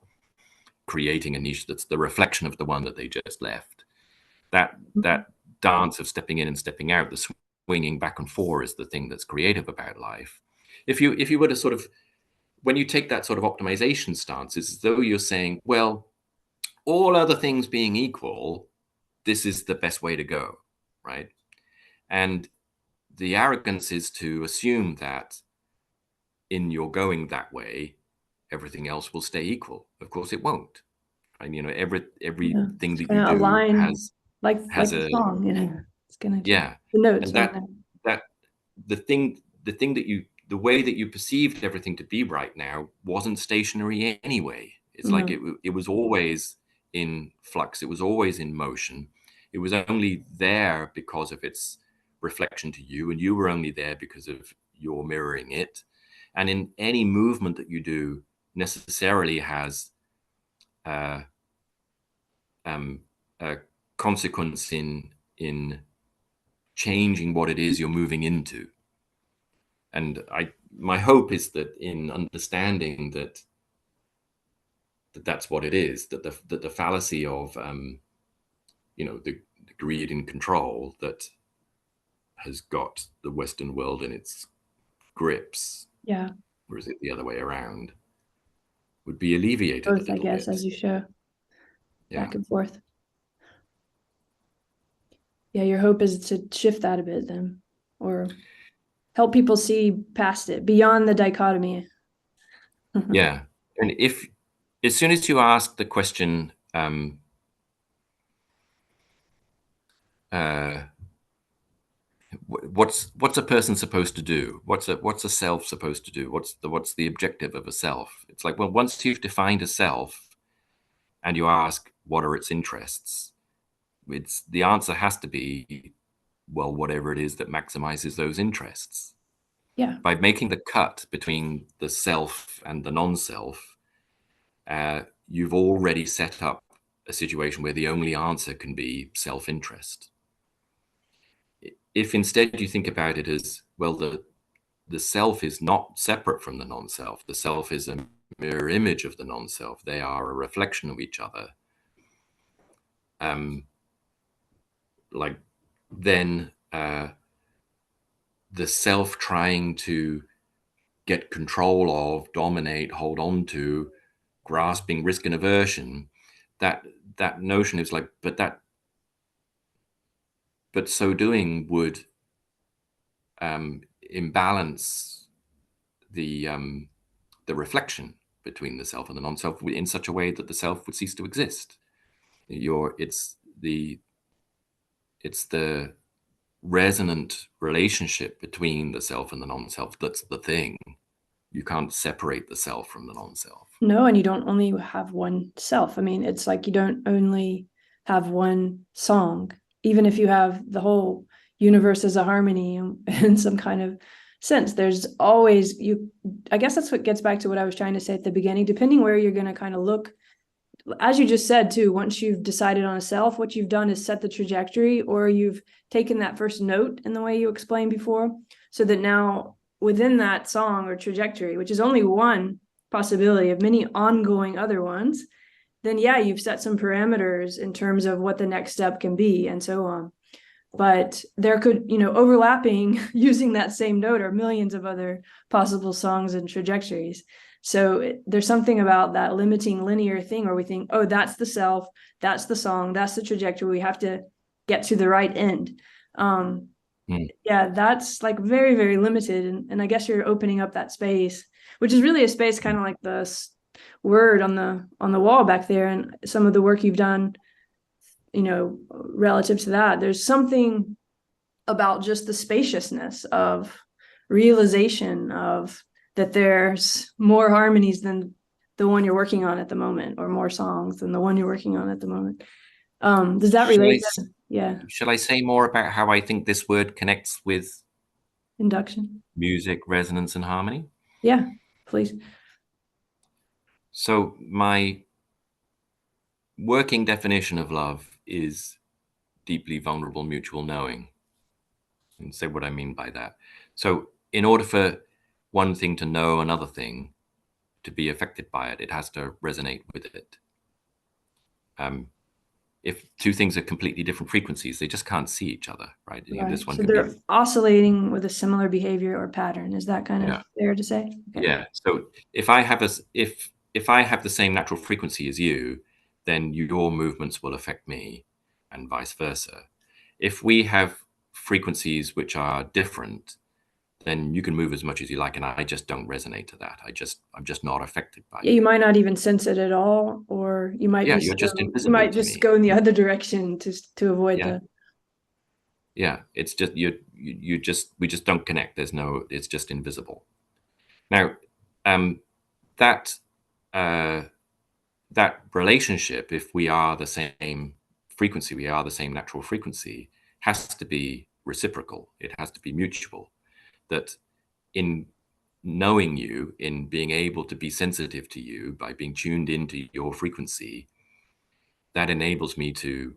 creating a niche that's the reflection of the one that they just left. That dance of stepping in and stepping out, the swinging back and forth, is the thing that's creative about life. If you were to sort of, when you take that sort of optimization stance, it's as though you're saying, well, all other things being equal, this is the best way to go. right? And the arrogance is to assume that in your going that way, everything else will stay equal. Of course, it won't. And everything It's that you gonna do align has like the a song, it's gonna just yeah, the notes and on that the thing that the way that you perceived everything to be right now wasn't stationary anyway. It's like No. it was always in flux. It was always in motion. It was only there because of its reflection to you, and you were only there because of your mirroring it. And in any movement that you do necessarily has uh, a consequence in changing what it is you're moving into. And my hope is that in understanding that's what it is, that the fallacy of the greed and control that has got the Western world in its grips, Yeah. or is it the other way around, would be alleviated a Both, I little guess, bit. as you show Yeah. back and forth. Yeah, your hope is to shift that a bit then, or help people see past it, beyond the dichotomy. Yeah. And if, as soon as you ask the question, what's a person supposed to do? What's a self supposed to do? What's the objective of a self? It's like, well, once you've defined a self and you ask what are its interests, it's the answer has to be, well, whatever it is that maximizes those interests. Yeah. By making the cut between the self and the non-self, you've already set up a situation where the only answer can be self-interest. If instead you think about it as, well, the self is not separate from the non-self. The self is a mirror image of the non-self. They are a reflection of each other. Like then the self trying to get control of, dominate, hold on to, grasping risk and aversion, that notion is like, but so doing would imbalance the reflection between the self and the non-self in such a way that the self would cease to exist. It's the resonant relationship between the self and the non-self that's the thing. You can't separate the self from the non-self. No, and you don't only have one self. I mean, it's like you don't only have one song, even if you have the whole universe as a harmony in some kind of sense. There's always I guess that's what gets back to what I was trying to say at the beginning, depending where you're going to kind of look. As you just said too, once you've decided on a self, what you've done is set the trajectory, or you've taken that first note in the way you explained before, so that now within that song or trajectory, which is only one possibility of many ongoing other ones, then yeah, you've set some parameters in terms of what the next step can be and so on. But there could, overlapping using that same note are millions of other possible songs and trajectories. So there's something about that limiting linear thing where we think, oh, that's the self, that's the song, that's the trajectory. We have to get to the right end. Yeah, that's like very, very limited. And I guess you're opening up that space, which is really a space kind of like the word on the wall back there, and some of the work you've done, relative to that. There's something about just the spaciousness of realization of that there's more harmonies than the one you're working on at the moment, or more songs than the one you're working on at the moment. Does that relate to, yeah, Shall I say more about how I think this word connects with induction? music, resonance, and harmony? Yeah, please. So my working definition of love is deeply vulnerable mutual knowing. And say what I mean by that. So in order for one thing to know another thing, to be affected by it, it has to resonate with it. If two things are completely different frequencies, they just can't see each other, right? Right. This one So can they're be oscillating with a similar behavior or pattern. Is that kind of fair to say? Okay. Yeah. So if I have if I have the same natural frequency as you, then your movements will affect me, and vice versa. if we have frequencies which are different, then you can move as much as you like, and I just don't resonate to that. I'm just not affected by Yeah, it. you might not even sense it at all, or you might Yeah, be you're just you invisible might to just me. go in the other direction to avoid Yeah, the. yeah. It's just we just don't connect. It's just invisible. Now, that uh, that relationship, if we are the same frequency, we are the same natural frequency, has to be reciprocal. It has to be mutual. That in knowing you, in being able to be sensitive to you by being tuned into your frequency, that enables me to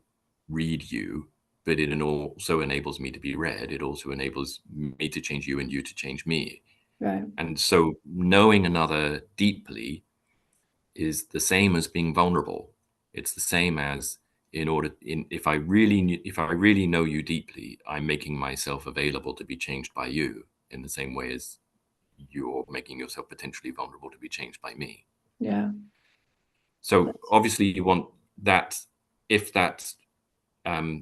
read you, but it also enables me to be read. It also enables me to change you and you to change me. Right. And so knowing another deeply is the same as being vulnerable. It's the same as if I really know you deeply, I'm making myself available to be changed by you in the same way as you're making yourself potentially vulnerable to be changed by me. Yeah. So obviously you want that, if that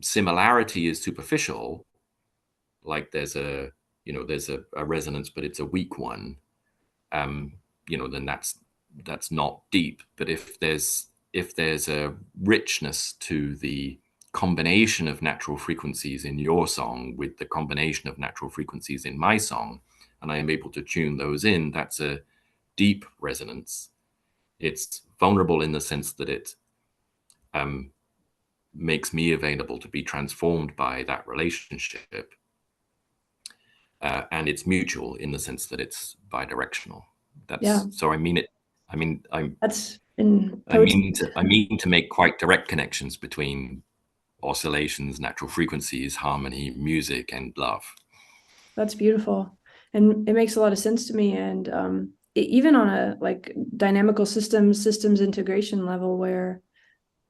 similarity is superficial, like there's a resonance, but it's a weak one, then that's not deep. But if there's a richness to the combination of natural frequencies in your song with the combination of natural frequencies in my song, and I am able to tune those in, that's a deep resonance. It's vulnerable in the sense that it makes me available to be transformed by that relationship. And it's mutual in the sense that it's bidirectional. Yeah. So I mean it. That's in I poetry. mean to make quite direct connections between oscillations, natural frequencies, harmony, music, and love. That's beautiful, and it makes a lot of sense to me. And even on a like dynamical systems integration level, where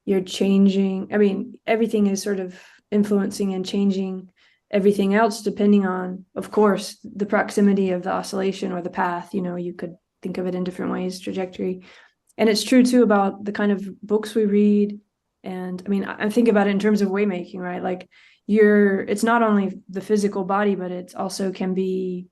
you're changing. I mean, everything is sort of influencing and changing everything else depending on, of course, the proximity of the oscillation or the path. You could think of it in different ways, trajectory. And it's true too about the kind of books we read. And I mean, I think about it in terms of way making, right? Like it's not only the physical body, but it also can be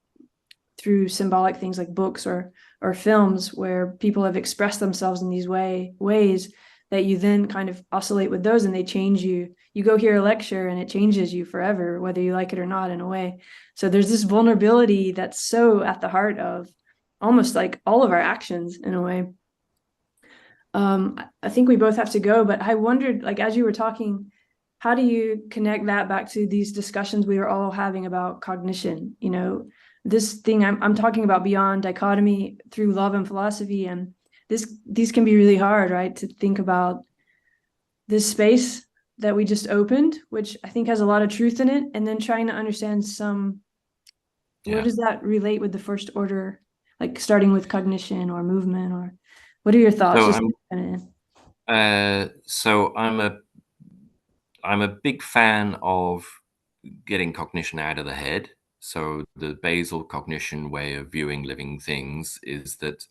through symbolic things like books or films where people have expressed themselves in these ways that you then kind of oscillate with those and they change you. You go hear a lecture and it changes you forever, whether you like it or not, in a way. So there's this vulnerability that's so at the heart of almost like all of our actions in a way. I think we both have to go, but I wondered, like, as you were talking, how do you connect that back to these discussions we were all having about cognition? This thing I'm talking about beyond dichotomy through love and philosophy, and these can be really hard, right? To think about this space that we just opened, which I think has a lot of truth in it, and then trying to understand where does that relate with the first order, like starting with cognition or movement, or what are your thoughts? So Just I'm a big fan of getting cognition out of the head. So the basal cognition way of viewing living things is that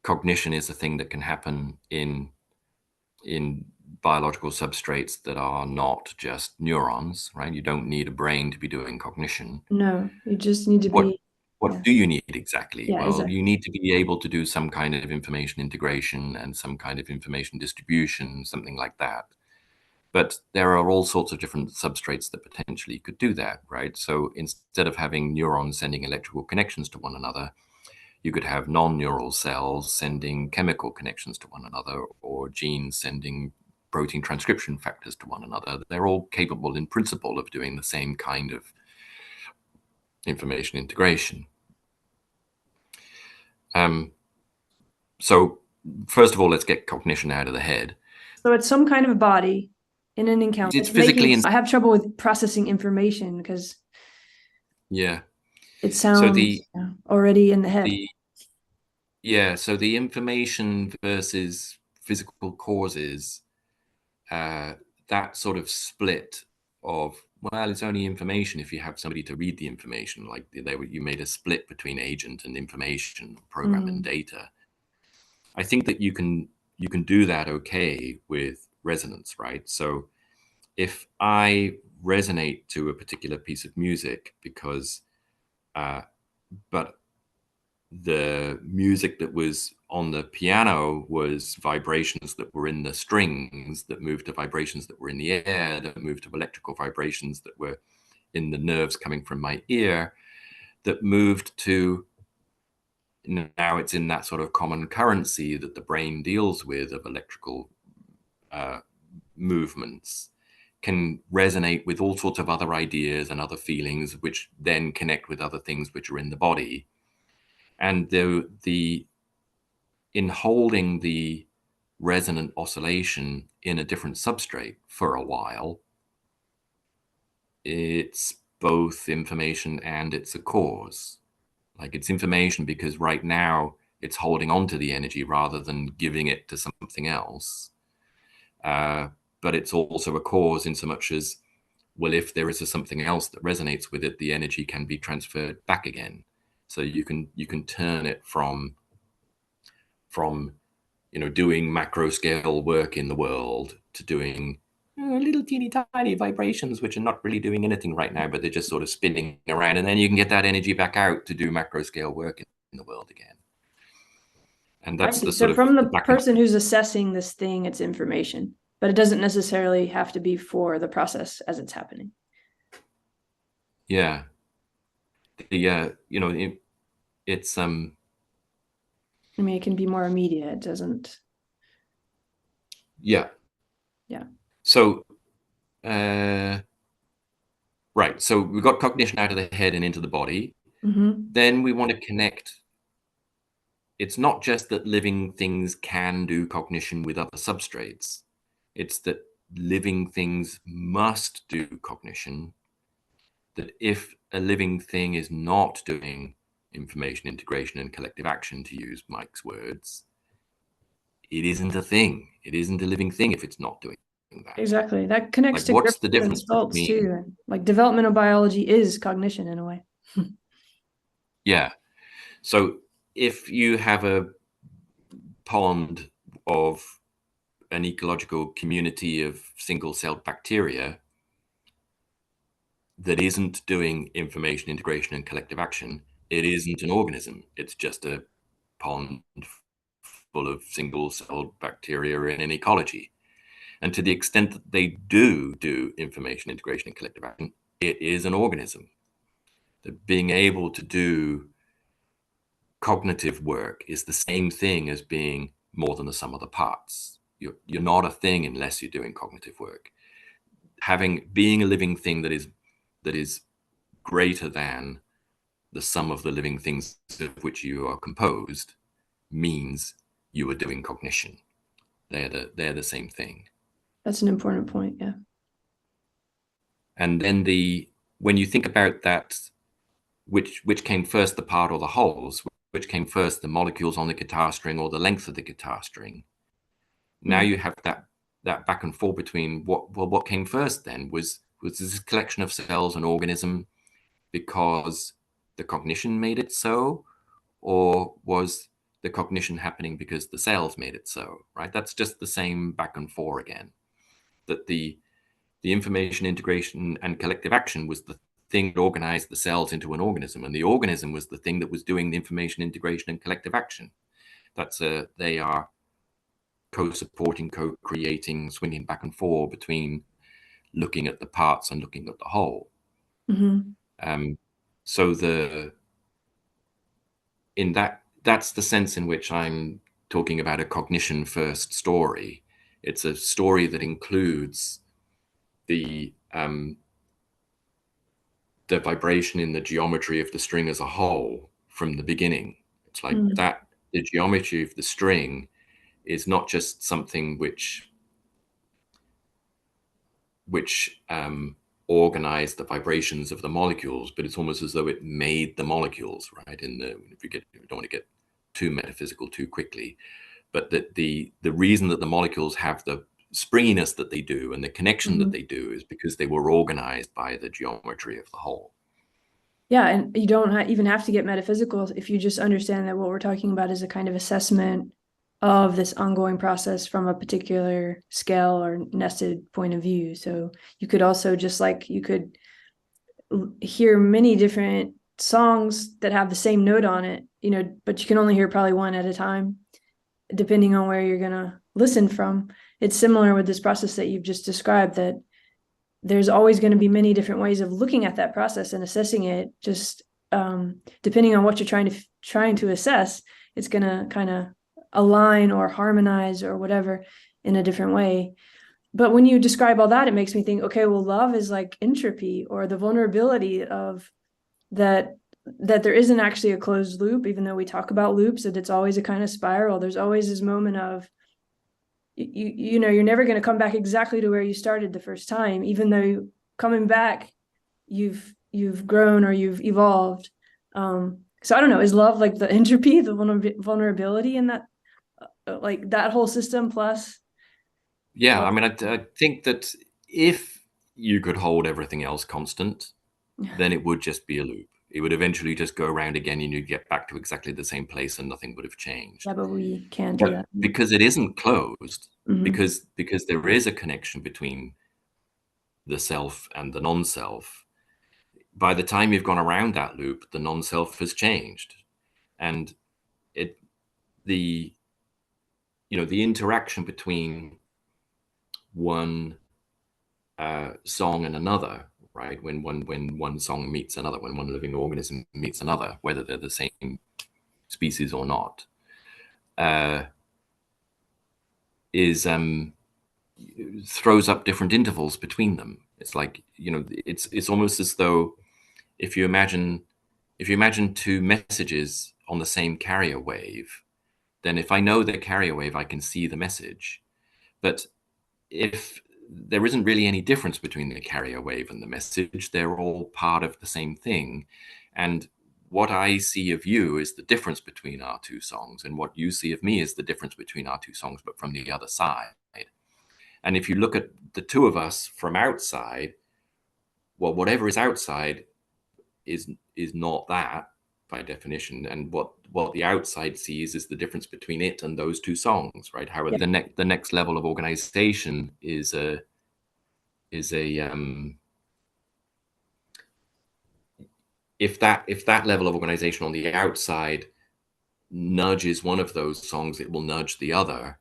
cognition is a thing that can happen in biological substrates that are not just neurons, right? You don't need a brain to be doing cognition. No, you just need to What be. what Yeah, do you need exactly? yeah, Well, exactly. you need to be able to do some kind of information integration and some kind of information distribution, something like that. But there are all sorts of different substrates that potentially could do that, right? So instead of having neurons sending electrical connections to one another, you could have non-neural cells sending chemical connections to one another, or genes sending protein transcription factors to one another. They're all capable in principle of doing the same kind of information integration. So first of all, let's get cognition out of the head. So it's some kind of body in an encounter. It's physically I have trouble with processing information because yeah. it So sounds already in the head. so the information versus physical causes, that sort of split of, well, it's only information if you have somebody to read the information. Like you made a split between agent and information, program and data. I think that you can do that okay with resonance, right? So if I resonate to a particular piece of music because, but the music that was on the piano was vibrations that were in the strings that moved to vibrations that were in the air, that moved to electrical vibrations that were in the nerves coming from my ear, that moved to, now it's in that sort of common currency that the brain deals with of electrical movements, can resonate with all sorts of other ideas and other feelings, which then connect with other things which are in the body. And in holding the resonant oscillation in a different substrate for a while, it's both information and it's a cause. Like, it's information because right now it's holding on to the energy rather than giving it to something else. But it's also a cause in so much as, well, if there is something else that resonates with it, the energy can be transferred back again. So you can turn it from doing macro scale work in the world to doing little teeny tiny vibrations, which are not really doing anything right now, but they're just sort of spinning around, and then you can get that energy back out to do macro scale work in the world again. And that's the sort so of from the person who's assessing this thing, it's information, but it doesn't necessarily have to be for the process as it's happening. Yeah. It's I mean, it can be more immediate. It doesn't. Yeah. Yeah. So, right. So we've got cognition out of the head and into the body. Mm-hmm. Then we want to connect. It's not just that living things can do cognition with other substrates. It's that living things must do cognition. That if a living thing is not doing information integration and collective action, to use Mike's words, it isn't a thing. It isn't a living thing if it's not doing that. Exactly. That connects to what's the Griffith and difference Stultz between, too. Like, developmental biology is cognition in a way. yeah. So if you have a pond of an ecological community of single-celled bacteria that isn't doing information integration and collective action, it isn't an organism. It's just a pond full of single-celled bacteria in an ecology. And to the extent that they do information integration and collective action, it is an organism. That being able to do cognitive work is the same thing as being more than the sum of the parts. You're not a thing unless you're doing cognitive work. Being a living thing that is greater than the sum of the living things of which you are composed means you are doing cognition. They're the same thing. That's an important point. Yeah. And then when you think about that, which came first, the part or the wholes, which came first, the molecules on the guitar string or the length of the guitar string. Now you have that back and forth between what came first then? Was this collection of cells an organism because the cognition made it so, or was the cognition happening because the cells made it so, right? That's just the same back and forth again. That the information integration and collective action was the thing that organized the cells into an organism, and the organism was the thing that was doing the information integration and collective action. They are co-supporting, co-creating, swinging back and forth between looking at the parts and looking at the whole. Mm-hmm. So that's the sense in which I'm talking about a cognition first story. It's a story that includes the vibration in the geometry of the string as a whole from the beginning. It's like that the geometry of the string is not just something which organized the vibrations of the molecules, but it's almost as though it made the molecules, right? We don't want to get too metaphysical too quickly, but that the reason that the molecules have the springiness that they do and the connection that they do is because they were organized by the geometry of the whole. Yeah, and you don't even have to get metaphysical if you just understand that what we're talking about is a kind of assessment of this ongoing process from a particular scale or nested point of view. So you could also, just like you could hear many different songs that have the same note on it, but you can only hear probably one at a time, depending on where you're going to listen from. It's similar with this process that you've just described, that there's always going to be many different ways of looking at that process and assessing it. Just depending on what you're trying to assess, it's going to kind of align or harmonize or whatever in a different way. But when you describe all that, it makes me think, okay, well, love is like entropy, or the vulnerability of that there isn't actually a closed loop, even though we talk about loops, that it's always a kind of spiral. There's always this moment of, you're never going to come back exactly to where you started the first time, even though coming back, you've grown or you've evolved. So I don't know, is love like the entropy, the vulnerability in that, like that whole system plus? Yeah, I mean, I think that if you could hold everything else constant, then it would just be a loop. It would eventually just go around again, and you'd get back to exactly the same place, and nothing would have changed. Yeah, but we can't do that. Because it isn't closed, Mhm. because there is a connection between the self and the non-self. By the time you've gone around that loop, the non-self has changed, and the interaction between one song and another, right? When one song meets another, when one living organism meets another, whether they're the same species or not, is throws up different intervals between them. It's like, it's almost as though if you imagine two messages on the same carrier wave, then if I know the carrier wave, I can see the message. But if there isn't really any difference between the carrier wave and the message, they're all part of the same thing. And what I see of you is the difference between our two songs, and what you see of me is the difference between our two songs, but from the other side. And if you look at the two of us from outside, well, whatever is outside is not that by definition, and what the outside sees is the difference between it and those two songs, right? How Yeah. the next level of organization is a if that level of organization on the outside nudges one of those songs, it will nudge the other,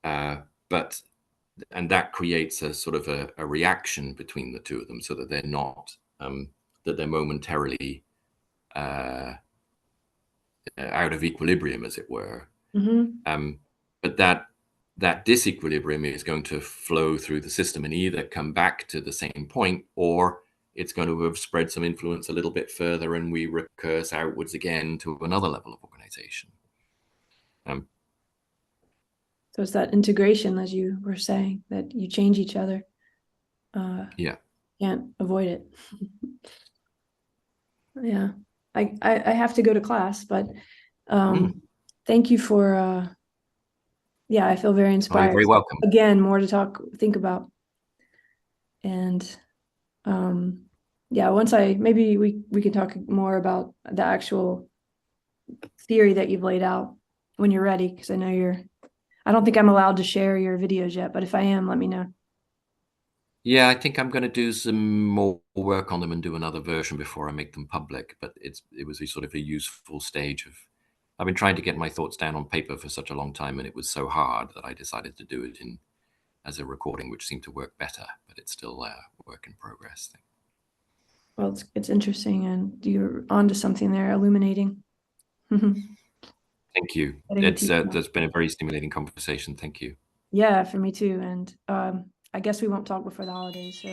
but and that creates a sort of a reaction between the two of them, so that they're not that they're momentarily out of equilibrium, as it were. Mm-hmm. But that disequilibrium is going to flow through the system and either come back to the same point, or it's going to have spread some influence a little bit further, and we recurse outwards again to another level of organization. So it's that integration, as you were saying, that you change each other. Yeah. Can't avoid it. Yeah. I have to go to class, but thank you for yeah, I feel very Oh, inspired. you're very welcome. Again, more to think about. And yeah, once maybe we can talk more about the actual theory that you've laid out when you're ready, because I know I don't think I'm allowed to share your videos yet, but if I am, let me know. Yeah, I think I'm going to do some more work on them and do another version before I make them public. But it was a sort of a useful stage of. I've been trying to get my thoughts down on paper for such a long time, and it was so hard that I decided to do it as a recording, which seemed to work better. But it's still a work in progress thing. Well, it's interesting, and you're onto something there, illuminating. Thank you. That's been a very stimulating conversation. Thank you. Yeah, for me too. And I guess we won't talk before the holidays. So